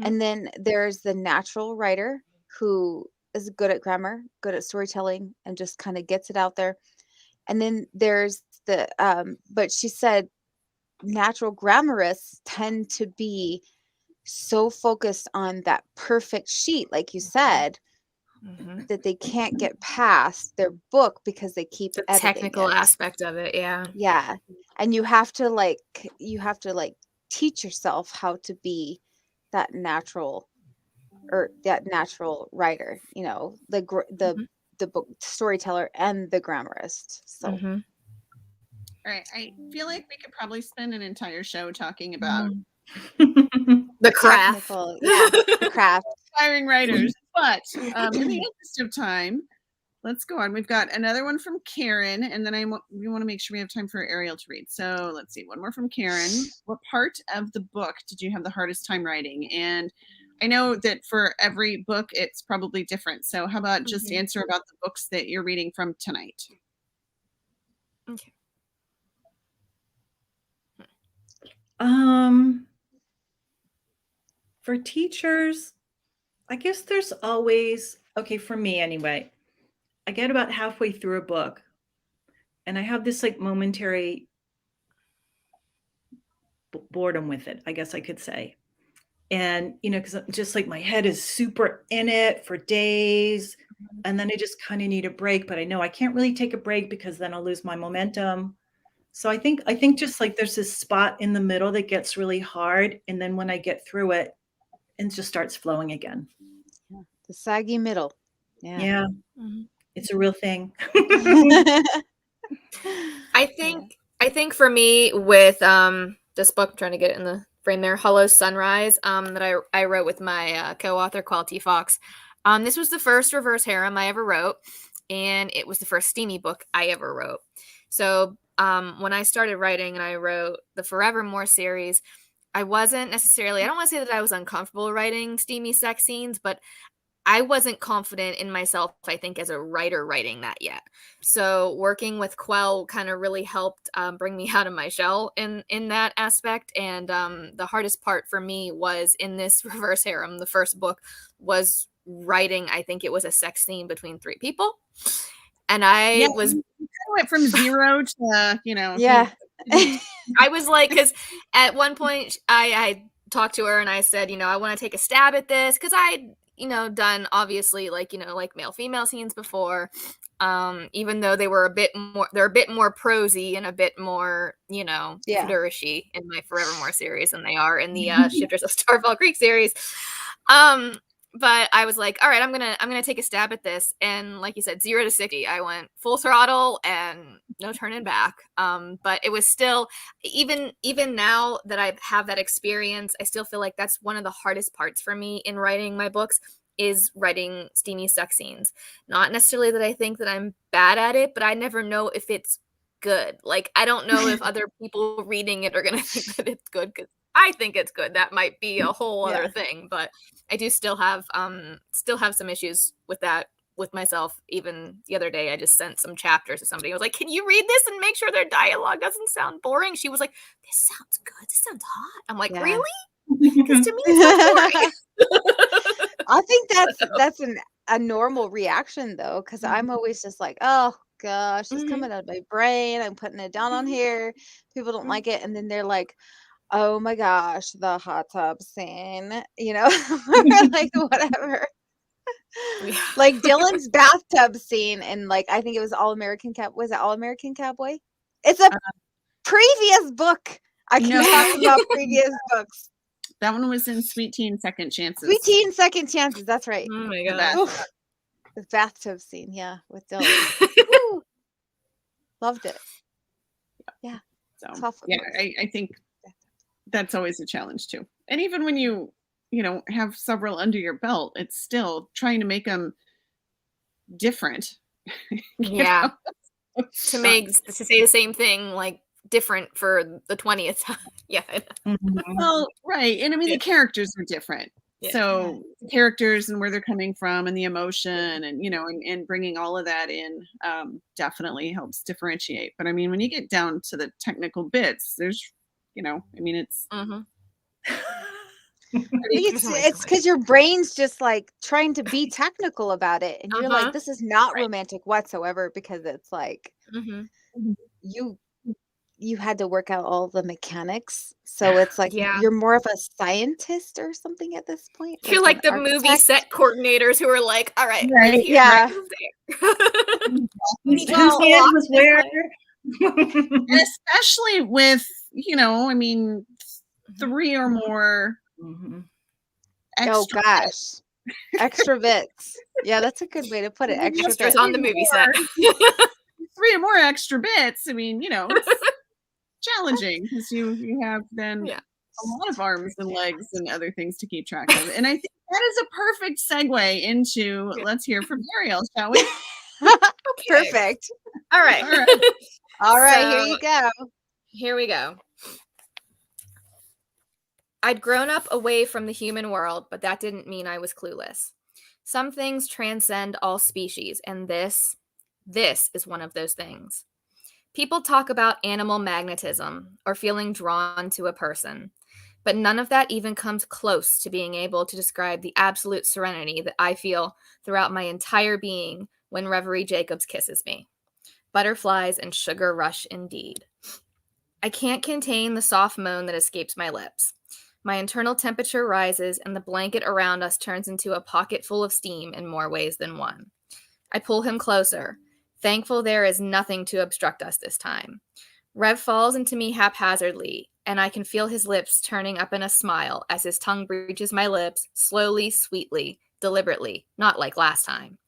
S1: And then there's the natural writer, who is good at grammar, good at storytelling, and just kind of gets it out there. And then there's the but she said natural grammarists tend to be so focused on that perfect sheet, like you said, that they can't get past their book because they keep
S2: the
S1: editing
S2: technical
S1: it.
S2: aspect of it.
S1: Yeah. And you have to like teach yourself how to be that natural writer, the book storyteller and the grammarist. So
S4: all right, I feel like we could probably spend an entire show talking about
S2: the craft.
S1: The craft.
S4: Aspiring writers. But in the interest of time, let's go on. We've got another one from Karen, and then we want to make sure we have time for Ariel to read. So let's see, one more from Karen. What part of the book did you have the hardest time writing? And I know that for every book, it's probably different. So how about just answer about the books that you're reading from tonight?
S2: Okay.
S3: For teachers, I guess there's always, for me anyway, I get about halfway through a book and I have this like momentary boredom with it, I guess I could say. And, because just like my head is super in it for days, and then I just kind of need a break, but I know I can't really take a break because then I'll lose my momentum. So I think just like there's this spot in the middle that gets really hard. And then when I get through it, it just starts flowing again.
S1: Yeah, the saggy middle.
S3: Yeah. It's a real thing.
S2: I think for me with this book, I'm trying to get it in the frame there, Hollow Sunrise, that I wrote with my co-author Quality Fox. This was the first reverse harem I ever wrote, and it was the first steamy book I ever wrote. So when I started writing and I wrote the Forevermore series, I wasn't necessarily, I don't want to say that I was uncomfortable writing steamy sex scenes, but I wasn't confident in myself, I think, as a writer writing that yet. So working with Quell kind of really helped bring me out of my shell in that aspect. And the hardest part for me was in this reverse harem, the first book, was writing, I think it was a sex scene between 3 people. And I
S4: went from 0 to,
S1: Yeah.
S2: I was like, because at one point I talked to her and I said, I want to take a stab at this, because I'd, done obviously like male female scenes before, even though they're a bit more prosy and a bit more, flourishy in my Forevermore series than they are in the Shifters of Starfall Creek series. But I was like, all right, I'm gonna take a stab at this. And like you said, 0 to 60, I went full throttle and no turning back. But it was still, even now that I have that experience, I still feel like that's one of the hardest parts for me in writing my books, is writing steamy sex scenes. Not necessarily that I think that I'm bad at it, but I never know if it's good. Like, I don't know if other people reading it are gonna think that it's good, because I think it's good. That might be a whole other thing, but I do still have some issues with that with myself. Even the other day, I just sent some chapters to somebody. I was like, "Can you read this and make sure their dialogue doesn't sound boring?" She was like, "This sounds good. This sounds hot." I'm like, "Really?" Because to me, it's not boring.
S1: I think that's a normal reaction though, because I'm always just like, oh gosh, it's coming out of my brain. I'm putting it down on here. People don't like it, and then they're like, oh my gosh, the hot tub scene, you know, like whatever. Like Dylan's bathtub scene, and like I think it was All American Was it All American Cowboy? It's a previous book. I can talk about previous books.
S4: That one was in Sweet Tea and Second Chances.
S1: Sweet Tea and Second Chances. That's right.
S2: Oh my god.
S1: The bathtub scene, yeah, with Dylan. Loved it. Yeah.
S4: So yeah, I think that's always a challenge too. And even when you have several under your belt, it's still trying to make them different.
S2: Yeah. To say the same thing, like, different for the 20th time. Yeah.
S4: Well, right. And I mean, the characters are different. Yeah. So the characters and where they're coming from and the emotion and, and bringing all of that in definitely helps differentiate. But I mean, when you get down to the technical bits, there's, it's.
S1: It's because your brain's just like trying to be technical about it. And you're like, this is not romantic whatsoever, because it's like you had to work out all the mechanics. So it's like you're more of a scientist or something at this point.
S2: You're like the movie set coordinators who are like, all right,
S1: yeah.
S3: Whose hand was where?
S4: And especially with, 3 or more.
S1: Extra bits. Extra bits. Yeah, that's a good way to put it. Extras
S2: on the movie set.
S4: 3 or more extra bits. I mean, it's challenging because you have then a lot of arms and legs and other things to keep track of. And I think that is a perfect segue into let's hear from Ariel, shall we?
S1: Perfect.
S2: All right.
S1: All right, so, here you go.
S2: Here we go. I'd grown up away from the human world, but that didn't mean I was clueless. Some things transcend all species, and this is one of those things. People talk about animal magnetism or feeling drawn to a person, but none of that even comes close to being able to describe the absolute serenity that I feel throughout my entire being when Reverie Jacobs kisses me. Butterflies and sugar rush indeed. I can't contain the soft moan that escapes my lips. My internal temperature rises, and the blanket around us turns into a pocket full of steam in more ways than one. I pull him closer, thankful there is nothing to obstruct us this time. Rev falls into me haphazardly, and I can feel his lips turning up in a smile as his tongue breaches my lips, slowly, sweetly, deliberately, not like last time.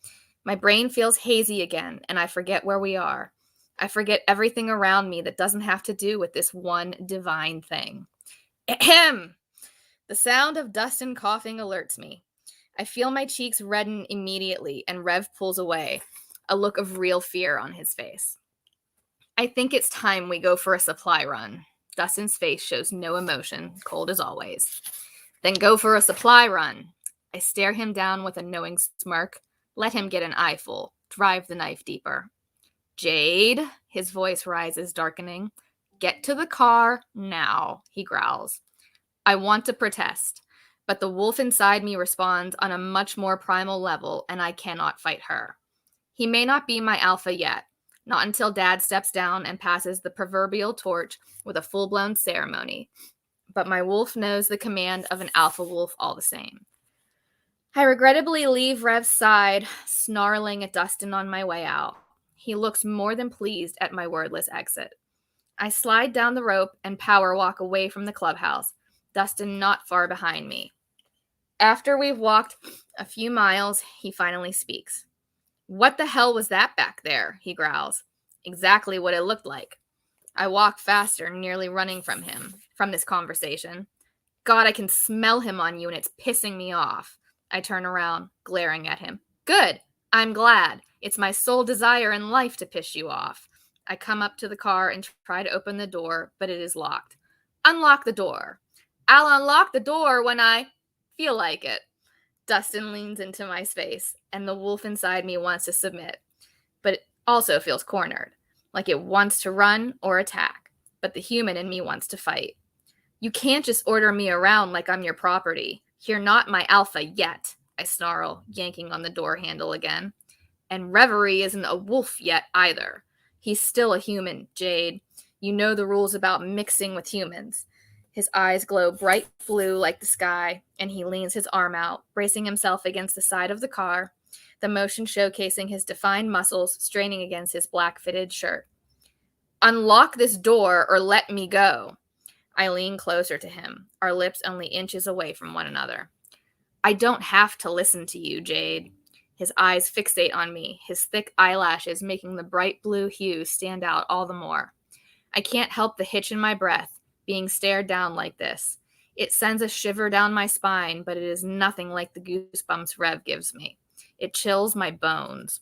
S2: My brain feels hazy again, and I forget where we are. I forget everything around me that doesn't have to do with this one divine thing. Ahem! The sound of Dustin coughing alerts me. I feel my cheeks redden immediately, and Rev pulls away, a look of real fear on his face. I think it's time we go for a supply run. Dustin's face shows no emotion, cold as always. Then go for a supply run. I stare him down with a knowing smirk. Let him get an eyeful. Drive the knife deeper. Jade, his voice rises, darkening. Get to the car now, he growls. I want to protest, but the wolf inside me responds on a much more primal level, and I cannot fight her. He may not be my alpha yet, not until Dad steps down and passes the proverbial torch with a full-blown ceremony, but my wolf knows the command of an alpha wolf all the same. I regrettably leave Rev's side, snarling at Dustin on my way out. He looks more than pleased at my wordless exit. I slide down the rope and power walk away from the clubhouse, Dustin not far behind me. After we've walked a few miles, he finally speaks. "What the hell was that back there?" he growls. Exactly what it looked like. I walk faster, nearly running from this conversation. God, I can smell him on you and it's pissing me off. I turn around, glaring at him. Good. I'm glad. It's my sole desire in life to piss you off. I come up to the car and try to open the door, but it is locked. Unlock the door. I'll unlock the door when I feel like it. Dustin leans into my space, and the wolf inside me wants to submit, but it also feels cornered, like it wants to run or attack, but the human in me wants to fight. You can't just order me around like I'm your property. You're not my alpha yet, I snarl, yanking on the door handle again. And Reverie isn't a wolf yet either. He's still a human, Jade. You know the rules about mixing with humans. His eyes glow bright blue like the sky, and he leans his arm out, bracing himself against the side of the car, the motion showcasing his defined muscles straining against his black-fitted shirt. Unlock this door or let me go. I lean closer to him, our lips only inches away from one another. I don't have to listen to you, Jade. His eyes fixate on me, his thick eyelashes making the bright blue hue stand out all the more. I can't help the hitch in my breath, being stared down like this. It sends a shiver down my spine, but it is nothing like the goosebumps Rev gives me. It chills my bones.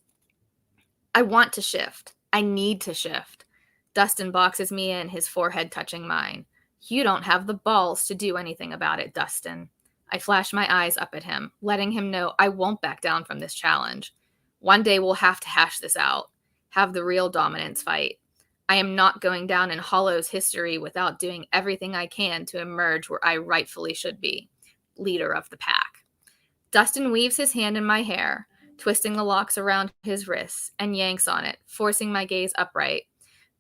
S2: I want to shift. I need to shift. Dustin boxes me in, his forehead touching mine. You don't have the balls to do anything about it, Dustin. I flash my eyes up at him, letting him know I won't back down from this challenge. One day we'll have to hash this out, have the real dominance fight. I am not going down in Hollow's history without doing everything I can to emerge where I rightfully should be, leader of the pack. Dustin weaves his hand in my hair, twisting the locks around his wrists, and yanks on it, forcing my gaze upright,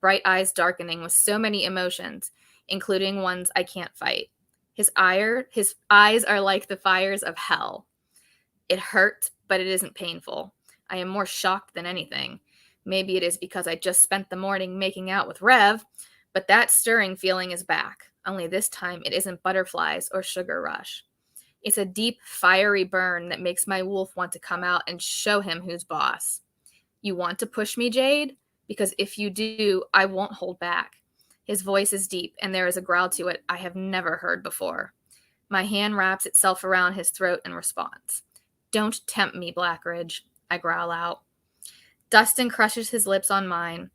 S2: bright eyes darkening with so many emotions, including ones I can't fight. His eyes are like the fires of hell. It hurt, but it isn't painful. I am more shocked than anything. Maybe it is because I just spent the morning making out with Rev, but that stirring feeling is back. Only this time it isn't butterflies or sugar rush. It's a deep, fiery burn that makes my wolf want to come out and show him who's boss. You want to push me, Jade? Because if you do, I won't hold back. His voice is deep, and there is a growl to it I have never heard before. My hand wraps itself around his throat in response. Don't tempt me, Blackridge, I growl out. Dustin crushes his lips on mine,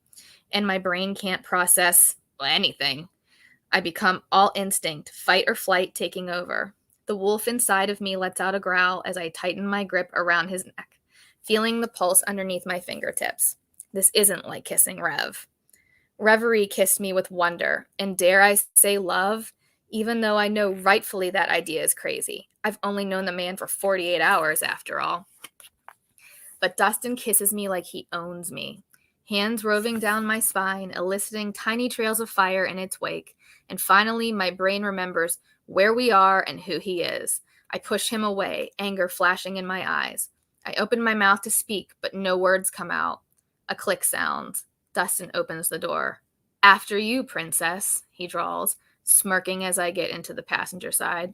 S2: and my brain can't process anything. I become all instinct, fight or flight taking over. The wolf inside of me lets out a growl as I tighten my grip around his neck, feeling the pulse underneath my fingertips. This isn't like kissing Rev. Reverie kissed me with wonder, and dare I say love, even though I know rightfully that idea is crazy. I've only known the man for 48 hours after all. But Dustin kisses me like he owns me, hands roving down my spine, eliciting tiny trails of fire in its wake, and finally my brain remembers where we are and who he is. I push him away, anger flashing in my eyes. I open my mouth to speak, but no words come out. A click sounds. Dustin opens the door. After you, princess, he drawls, smirking as I get into the passenger side.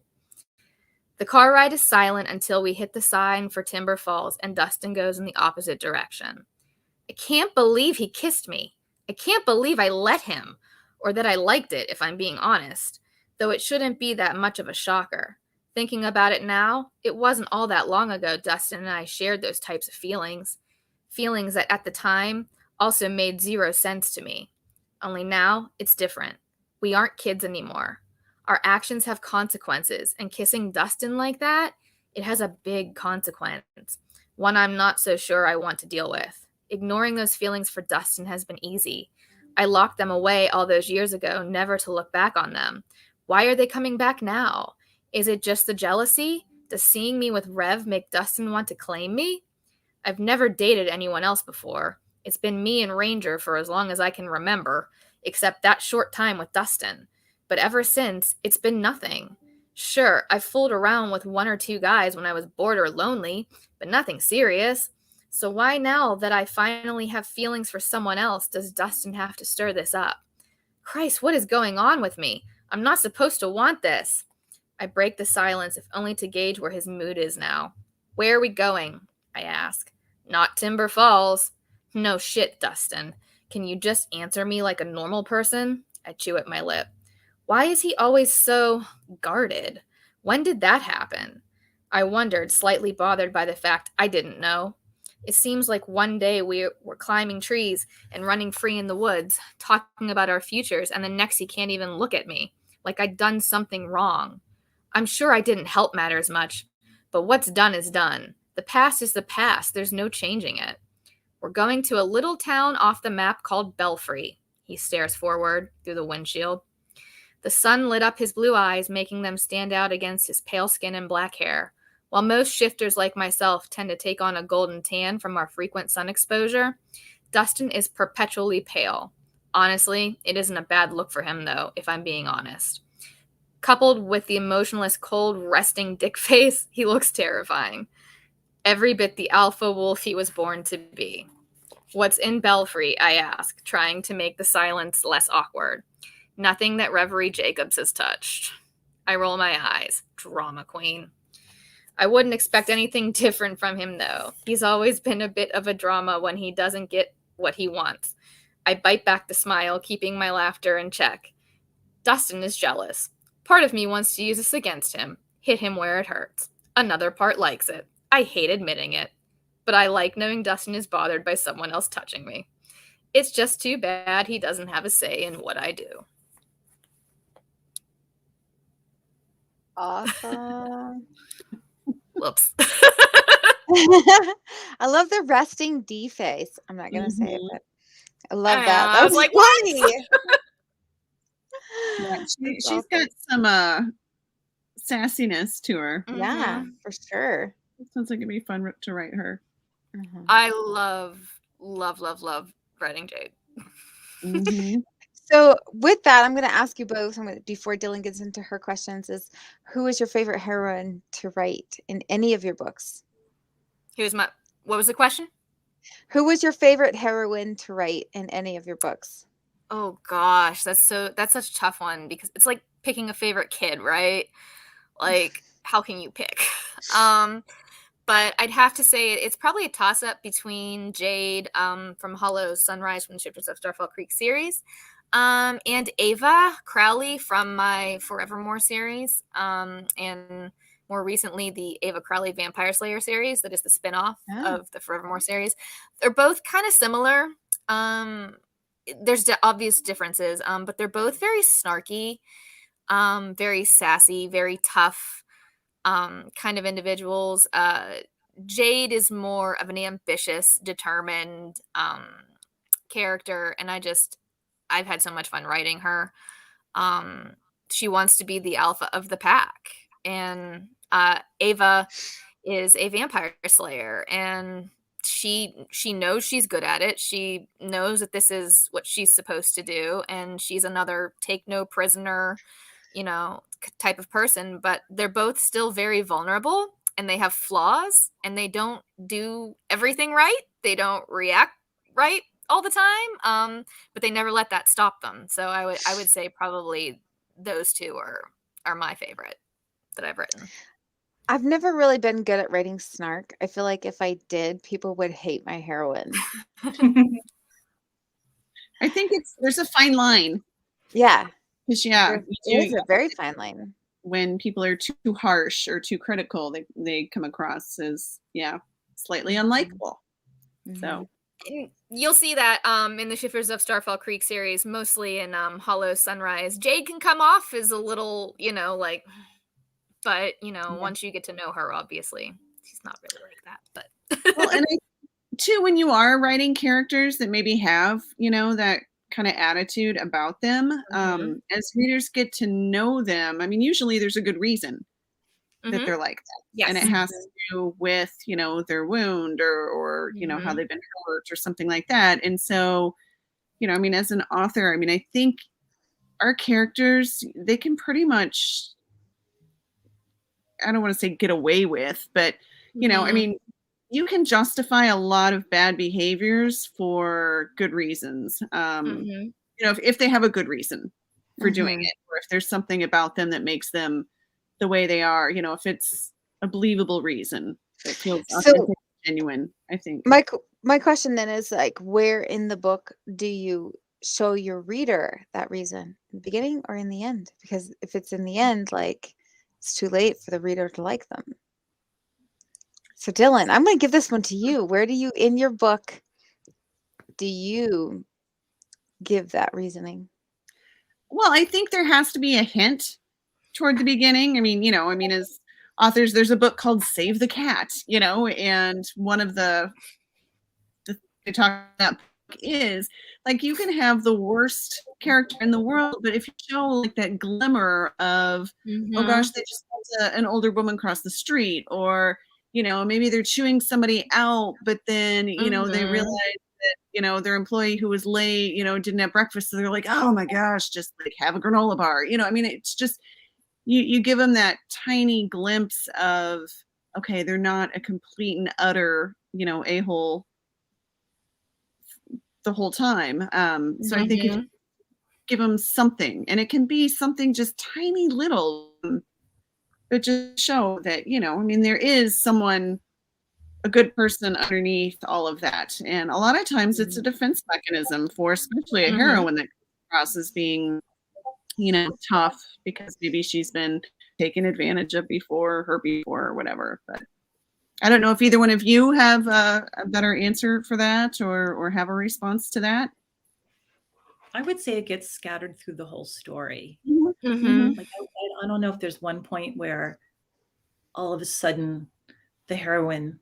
S2: The car ride is silent until we hit the sign for Timber Falls and Dustin goes in the opposite direction. I can't believe he kissed me. I can't believe I let him, or that I liked it, if I'm being honest, though it shouldn't be that much of a shocker. Thinking about it now, it wasn't all that long ago Dustin and I shared those types of feelings that at the time also made zero sense to me. Only now, it's different. We aren't kids anymore. Our actions have consequences, and kissing Dustin like that, it has a big consequence, one I'm not so sure I want to deal with. Ignoring those feelings for Dustin has been easy. I locked them away all those years ago, never to look back on them. Why are they coming back now? Is it just the jealousy? Does seeing me with Rev make Dustin want to claim me? I've never dated anyone else before. It's been me and Ranger for as long as I can remember, except that short time with Dustin. But ever since, it's been nothing. Sure, I've fooled around with one or two guys when I was bored or lonely, but nothing serious. So why now that I finally have feelings for someone else does Dustin have to stir this up? Christ, what is going on with me? I'm not supposed to want this. I break the silence, if only to gauge where his mood is now. Where are we going? I ask. Not Timber Falls. No shit, Dustin. Can you just answer me like a normal person? I chew at my lip. Why is he always so guarded? When did that happen? I wondered, slightly bothered by the fact I didn't know. It seems like one day we were climbing trees and running free in the woods, talking about our futures, and the next he can't even look at me, like I'd done something wrong. I'm sure I didn't help matters much, but what's done is done. The past is the past. There's no changing it. We're going to a little town off the map called Belfry. He stares forward through the windshield. The sun lit up his blue eyes, making them stand out against his pale skin and black hair. While most shifters like myself tend to take on a golden tan from our frequent sun exposure, Dustin is perpetually pale. Honestly, it isn't a bad look for him, though, if I'm being honest. Coupled with the emotionless, cold, resting dick face, he looks terrifying. Every bit the alpha wolf he was born to be. What's in Belfry, I ask, trying to make the silence less awkward. Nothing that Reverie Jacobs has touched. I roll my eyes. Drama queen. I wouldn't expect anything different from him, though. He's always been a bit of a drama when he doesn't get what he wants. I bite back the smile, keeping my laughter in check. Dustin is jealous. Part of me wants to use this against him, hit him where it hurts. Another part likes it. I hate admitting it. But I like knowing Dustin is bothered by someone else touching me. It's just too bad he doesn't have a say in what I do.
S1: Awesome.
S2: Whoops.
S1: I love the resting D face. I'm not gonna say it, but I love that. That was like funny.
S4: Yeah, she's awesome. Got some sassiness to her.
S1: Yeah, for sure.
S4: It sounds like it'd be fun to write her.
S2: I love writing Jade.
S1: So with that, I'm going to ask you both, before Dylann gets into her questions, is who is your favorite heroine to write in any of your books?
S2: What was the question?
S1: Who was your favorite heroine to write in any of your books?
S2: Oh gosh, that's such a tough one, because it's like picking a favorite kid, right? Like, how can you pick? But I'd have to say it's probably a toss-up between Jade from Hollow's Sunrise from the Shifters of Starfall Creek series, and Ava Crowley from my Forevermore series, and more recently the Ava Crowley Vampire Slayer series that is the spin-off of the Forevermore series. They're both kind of similar. There's obvious differences, but they're both very snarky, very sassy, very tough kind of individuals. Jade is more of an ambitious, determined character, and I've had so much fun writing her. She wants to be the alpha of the pack, and Ava is a vampire slayer, and she knows she's good at it. She knows that this is what she's supposed to do, and she's another take no prisoner, type of person, but they're both still very vulnerable, and they have flaws, and they don't do everything right. They don't react right all the time, but they never let that stop them. So I would say probably those two are my favorite that I've written.
S1: I've never really been good at writing snark. I feel like if I did, people would hate my heroine.
S4: I think there's a fine line.
S1: Yeah.
S4: Because
S1: it is a very fine line.
S4: When people are too harsh or too critical, they come across as slightly unlikable. So
S2: you'll see that in the Shifters of Starfall Creek series, mostly in Hollow Sunrise. Jade can come off as a little, but once you get to know her, obviously she's not really like that. But
S4: well, and too, when you are writing characters that maybe have that kind of attitude about them, as readers get to know them, I mean, usually there's a good reason that they're like that. Yes. And it has to do with their wound or how they've been hurt or something like that. And so I mean, as an author, I mean, I think our characters, they can pretty much, I don't want to say get away with, but I mean, you can justify a lot of bad behaviors for good reasons. If they have a good reason for doing it, or if there's something about them that makes them the way they are, you know, if it's a believable reason that feels
S1: So
S4: authentic, genuine, I think.
S1: my question then is like, where in the book do you show your reader that reason? In the beginning or in the end? Because if it's in the end, like it's too late for the reader to like them. So Dylann, I'm going to give this one to you. Where do you, in your book, do you give that reasoning?
S4: Well, I think there has to be a hint toward the beginning. I mean, you know, as authors, there's a book called Save the Cat, you know, and one of the they talk about is like you can have the worst character in the world, but if you show like that glimmer of, oh gosh, they just let an older woman cross the street, or you know, maybe they're chewing somebody out, but then you know they realize that you know their employee who was late, you know, didn't have breakfast, so they're like, oh my gosh, just like have a granola bar, you know. I mean, it's just you give them that tiny glimpse of, okay, they're not a complete and utter, you know, a-hole the whole time. So I think if you give them something, and it can be something just tiny little, but just show that, you know, I mean, there is someone, a good person underneath all of that. And a lot of times it's a defense mechanism for especially a heroine that comes across as being, you know, tough because maybe she's been taken advantage of before or whatever. But I don't know if either one of you have a better answer for that or have a response to that.
S3: I would say it gets scattered through the whole story.
S2: Mm-hmm.
S3: Like I don't know if there's one point where all of a sudden the heroine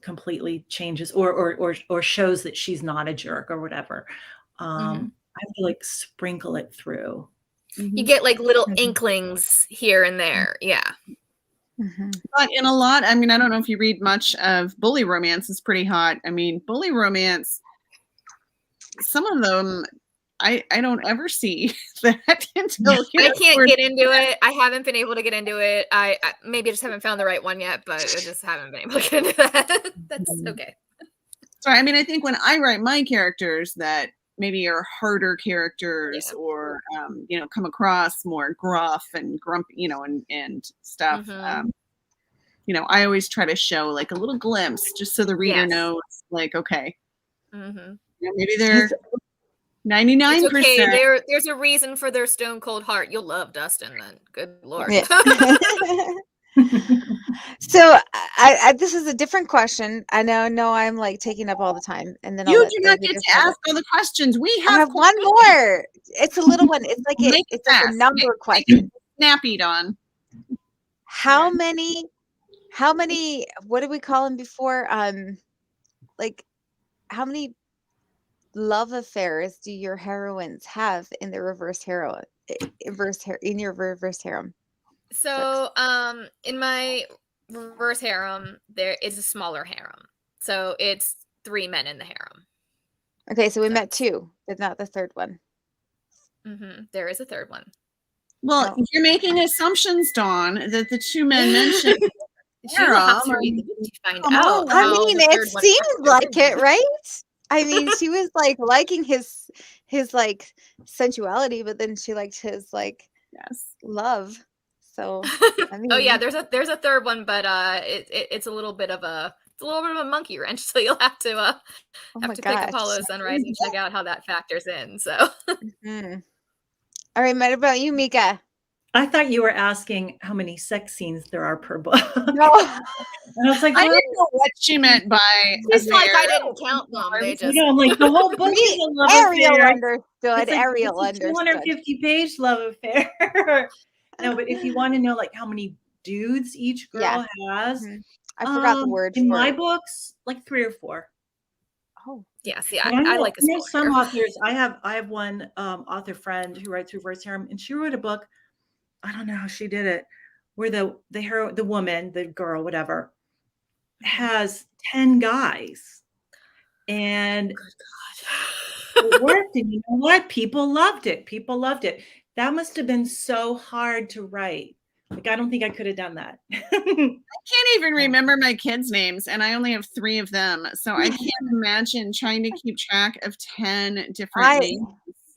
S3: completely changes or shows that she's not a jerk or whatever. I feel like sprinkle it through.
S2: You get like little inklings here and there. Yeah.
S4: But in a lot, I mean, I don't know if you read much of bully romance. It's pretty hot. I mean, bully romance, some of them, I don't ever see that until
S2: I can't get into it. I haven't been able to get into it. I maybe I just haven't found the right one yet, but I just haven't been able to get into that. That's okay.
S4: Sorry, I mean, I think when I write my characters that maybe are harder characters or you know, come across more gruff and grumpy, you know, and stuff. You know, I always try to show like a little glimpse just so the reader knows, like, okay, you know, maybe they're 99%.
S2: It's okay. There's a reason for their stone cold heart. You'll love Dustin then. Good Lord.
S1: Yeah. So this is a different question. I know I'm like taking up all the time, and then
S4: you do not get to ask all the questions.
S1: I have one more. It's a little one. It's like it's like a number question.
S4: Snappy, Dawn.
S1: How many? What did we call them before? Like how many love affairs do your heroines have in the in your reverse harem?
S2: So, in my reverse harem, there is a smaller harem. So it's 3 men in the harem.
S1: Okay, so we met 2, but not the third one.
S2: There is a third one.
S4: Well, you're making assumptions, Dawn, that the 2 men mentioned.
S2: You'll have to read the book to find out.
S1: I mean, it seemed like it, right? I mean, she was like liking his like sensuality, but then she liked his like love. So I mean,
S2: oh yeah, there's a third one, but it's a little bit of a monkey wrench. So you'll have to pick Apollo Sunrise and check out how that factors in. So
S1: all right, what about you, Mika?
S3: I thought you were asking how many sex scenes there are per book.
S1: No.
S3: And I was like,
S4: I didn't know what she meant by.
S2: It's like I didn't count them. They just,
S3: I'm like the whole book is a love
S1: Ariel
S3: affair.
S1: understood. Ariel understood.
S3: 250-page love affair. No, but if you want to know like how many dudes each girl has,
S1: I forgot the word.
S3: In my books, like 3 or 4.
S1: Oh,
S2: yeah. See, I like a
S3: some authors. I have one author friend who writes reverse harem, and she wrote a book. I don't know how she did it, where the woman, the girl, whatever, has 10 guys, and it worked. And you know what? People loved it. That must have been so hard to write. Like, I don't think I could have done that.
S4: I can't even remember my kids' names, and I only have 3 of them. So I can't imagine trying to keep track of 10 different names.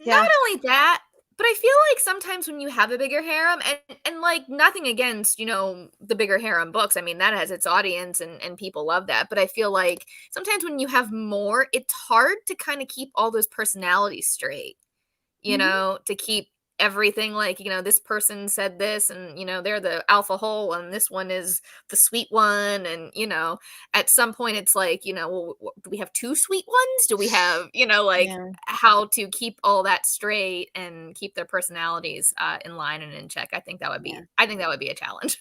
S2: Not only that, But I feel like sometimes when you have a bigger harem, and like nothing against, the bigger harem books. I mean, that has its audience and people love that. But I feel like sometimes when you have more, it's hard to kind of keep all those personalities straight, to keep everything like, this person said this and, they're the alpha hole and this one is the sweet one. And, at some point it's like, well, do we have two sweet ones? Do we have, how to keep all that straight and keep their personalities in line and in check? I think that would be a challenge.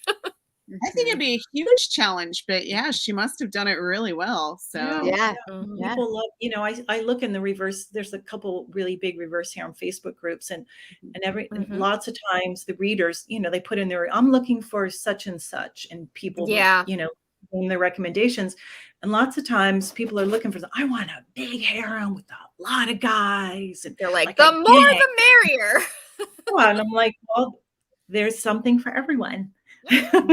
S4: I think it'd be a huge challenge, but yeah, she must have done it really well. So
S1: yeah.
S3: People love, I look in the reverse, there's a couple really big reverse harem Facebook groups and lots of times the readers, they put in their, I'm looking for such and such, and people, name their recommendations. And lots of times people are looking for, I want a big harem with a lot of guys. And
S2: they're like the more the merrier.
S3: And I'm like, well, there's something for everyone.
S4: All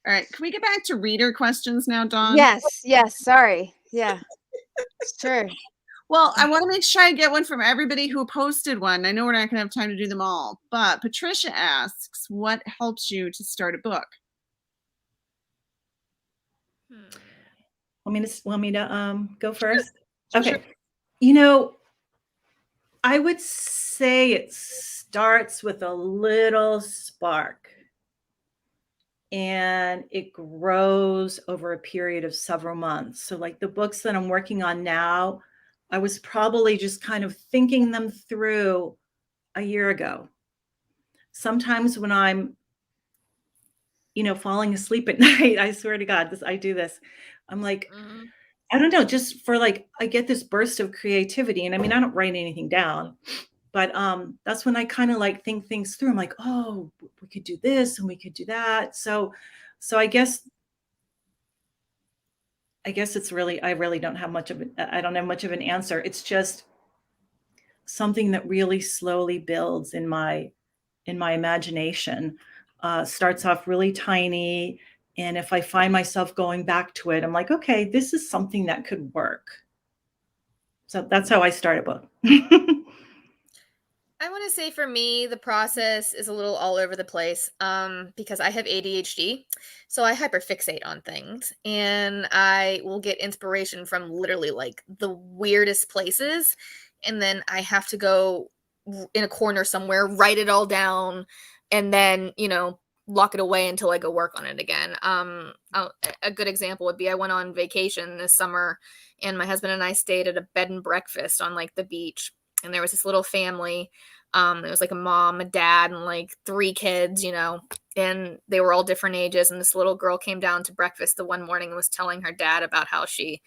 S4: right, can we get back to reader questions now, Dawn?
S1: Yes, sorry. Yeah. Sure.
S4: Well, I want to make sure I get one from everybody who posted one. I know we're not going to have time to do them all, but Patricia asks, what helps you to start a book?
S3: Want me to go first?
S4: Sure.
S3: Okay. I would say it starts with a little spark and it grows over a period of several months. So like the books that I'm working on now, I was probably just kind of thinking them through a year ago. Sometimes when I'm, falling asleep at night, I swear to God, I do this. I'm like, I don't know, just for like, I get this burst of creativity. And I mean, I don't write anything down, but that's when I kind of like think things through. I'm like, oh, we could do this and we could do that. So I guess it's really, I really don't have much of it. I don't have much of an answer. It's just something that really slowly builds in my imagination. Starts off really tiny. And if I find myself going back to it, I'm like, okay, this is something that could work. So that's how I start a book.
S2: I want to say for me, the process is a little all over the place because I have ADHD. So I hyperfixate on things and I will get inspiration from literally like the weirdest places. And then I have to go in a corner somewhere, write it all down, and then, lock it away until I go work on it again. A good example would be I went on vacation this summer and my husband and I stayed at a bed and breakfast on like the beach. And there was this little family. It was like a mom, a dad, and like 3 kids, and they were all different ages. And this little girl came down to breakfast the one morning and was telling her dad about how she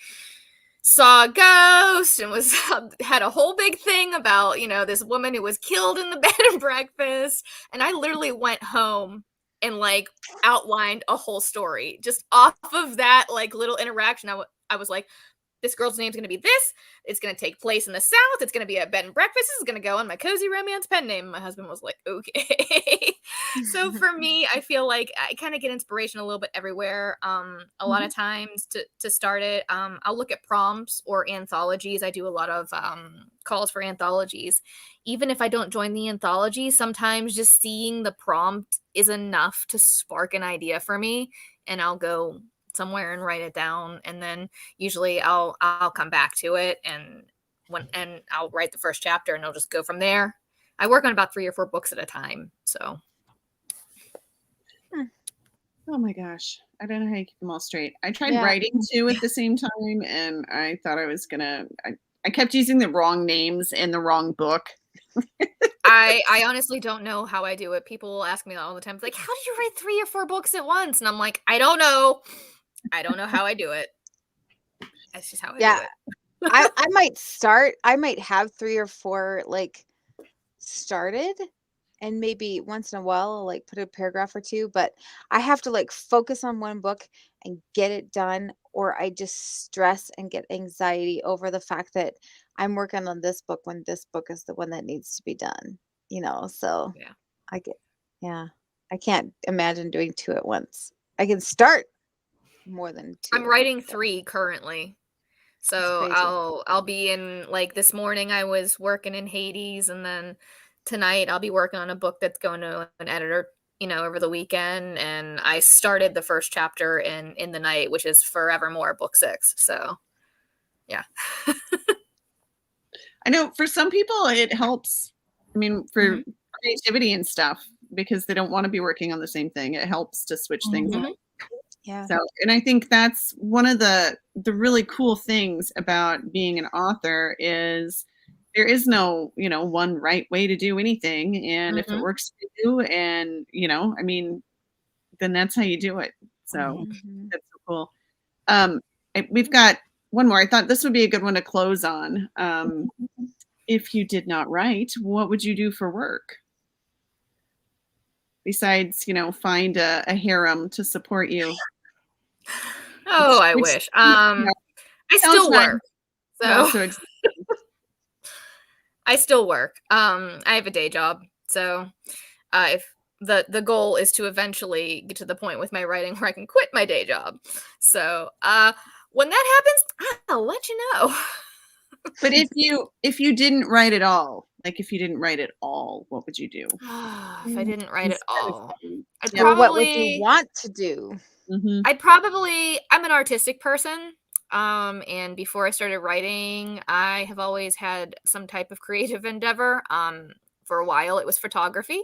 S2: saw a ghost and had a whole big thing about, this woman who was killed in the bed and breakfast. And I literally went home and like outlined a whole story just off of that like little interaction. I was like, this girl's name's going to be this. It's going to take place in the South. It's going to be a bed and breakfast. This is going to go on my cozy romance pen name. My husband was like, okay. So for me, I feel like I kind of get inspiration a little bit everywhere. A lot of times to start it, I'll look at prompts or anthologies. I do a lot of calls for anthologies. Even if I don't join the anthology, sometimes just seeing the prompt is enough to spark an idea for me. And I'll go somewhere and write it down, and then usually I'll come back to it and I'll write the first chapter and I'll just go from there. I work on about 3 or 4 books at a time. So
S4: oh my gosh, I don't know how you keep them all straight. I tried writing 2 at the same time and I thought I was gonna I kept using the wrong names in the wrong book.
S2: I honestly don't know how I do it. People will ask me all the time, like, how did you write 3 or 4 books at once? And I'm like, I don't know how I do it. That's just how I do it.
S1: I might have 3 or 4 like started, and maybe once in a while I'll like put a paragraph or 2, but I have to like focus on one book and get it done, or I just stress and get anxiety over the fact that I'm working on this book when this book is the one that needs to be done, so I can't imagine doing 2 at once. I can start more than 2.
S2: I'm writing 3 currently. So I'll be in, like, this morning I was working in Hades, and then tonight I'll be working on a book that's going to an editor, over the weekend, and I started the first chapter in the night, which is Forevermore, book 6. So yeah.
S4: I know for some people it helps. I mean, for creativity and stuff, because they don't want to be working on the same thing. It helps to switch things up.
S1: Yeah.
S4: So, and I think that's one of the really cool things about being an author is there is no, one right way to do anything. And if it works for you and, I mean, then that's how you do it. So that's so cool. We've got one more. I thought this would be a good one to close on. If you did not write, what would you do for work? Besides, find a harem to support you.
S2: Oh, I wish. I still work. So I still work. I have a day job. So if the goal is to eventually get to the point with my writing where I can quit my day job. So when that happens, I'll let you know.
S4: But if you didn't write at all, what would you do?
S2: If I didn't write at all,
S1: what would you want to do?
S2: I'm an artistic person. And before I started writing, I have always had some type of creative endeavor. For a while, it was photography.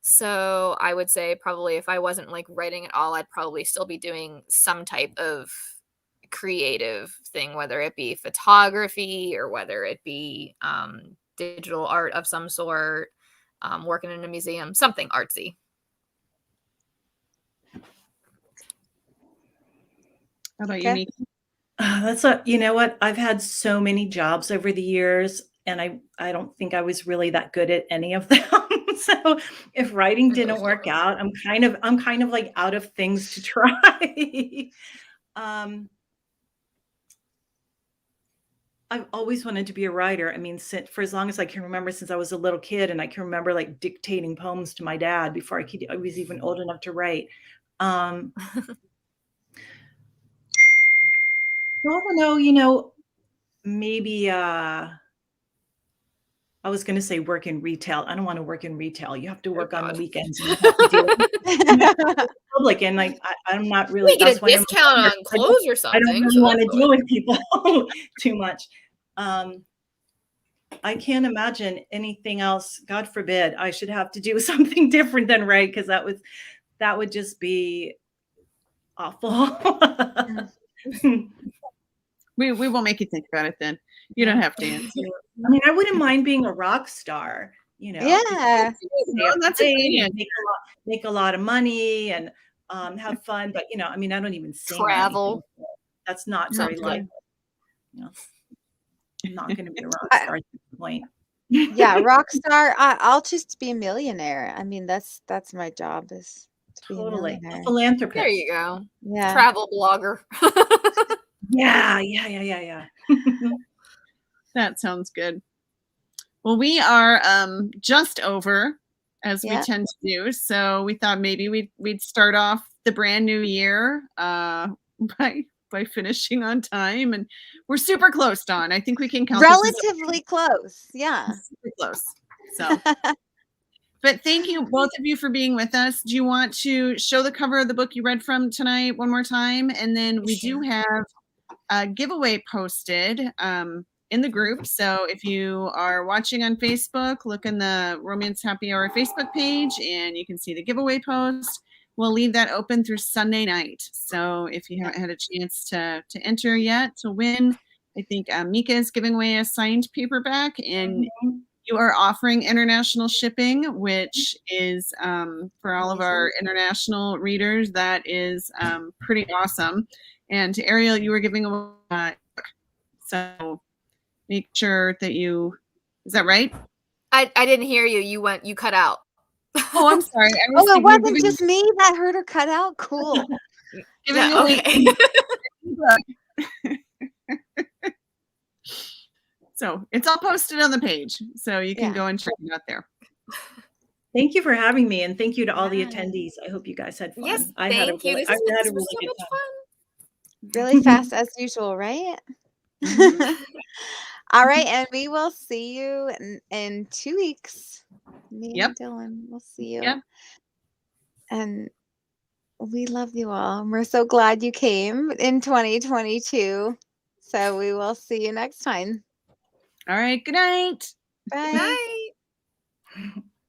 S2: So I would say probably if I wasn't like writing at all, I'd probably still be doing some type of creative thing, whether it be photography or whether it be digital art of some sort, working in a museum, something artsy.
S4: How about you, Mika?
S3: You know what? I've had so many jobs over the years, and I don't think I was really that good at any of them. So if writing didn't work out, I'm kind of like out of things to try. I've always wanted to be a writer. I mean, for as long as I can remember, since I was a little kid, and I can remember like dictating poems to my dad before I was even old enough to write. I don't know, maybe I was going to say work in retail. I don't want to work in retail. You have to work on the weekends. And you have to deal with public, and like I'm not really.
S2: We get a discount on clothes or something.
S3: I don't really want to deal with people too much. I can't imagine anything else. God forbid I should have to do something different than write, because that would just be awful.
S4: We won't make you think about it then. You don't have to answer.
S3: I mean, I wouldn't mind being a rock star,
S1: Yeah.
S4: That's
S3: make a lot of money and have fun. But I mean, I don't even sing.
S2: Travel.
S3: That's not very likely. I'm not going to be a rock star at this point.
S1: Yeah, rock star. I'll just be a millionaire. I mean, that's my job is to be a millionaire.
S3: A philanthropist.
S2: There you go.
S1: Yeah.
S2: Travel blogger.
S3: Yeah.
S4: That sounds good. Well, we are just over, as we tend to do. So we thought maybe we'd start off the brand new year by finishing on time, and we're super close, Dawn. I think we can count
S1: relatively close. Yeah,
S4: super close. So, but thank you both of you for being with us. Do you want to show the cover of the book you read from tonight one more time, and then we do have a giveaway posted in the group. So if you are watching on Facebook, look in the Romance Happy Hour Facebook page, and you can see the giveaway post. We'll leave that open through Sunday night. So if you haven't had a chance to enter yet to win, I think Mika is giving away a signed paperback, and you are offering international shipping, which is for all of our international readers, that is pretty awesome. And to Ariel, you were giving away so make sure that is that right?
S2: I didn't hear you. You cut out.
S4: Oh, I'm sorry.
S1: It wasn't just me that heard her cut out. Cool.
S2: Okay.
S4: So it's all posted on the page, so you can go and check it out there.
S3: Thank you for having me, and thank you to all the attendees. I hope you guys had fun.
S2: Yes,
S3: I had a really
S2: so
S3: good
S2: much fun.
S1: Really fast as usual, right? All right, and we will see you in 2 weeks. Me and Dylan, we'll see you.
S4: Yep.
S1: And we love you all. And we're so glad you came in 2022. So we will see you next time.
S4: All right. Good night.
S1: Bye.
S2: Bye.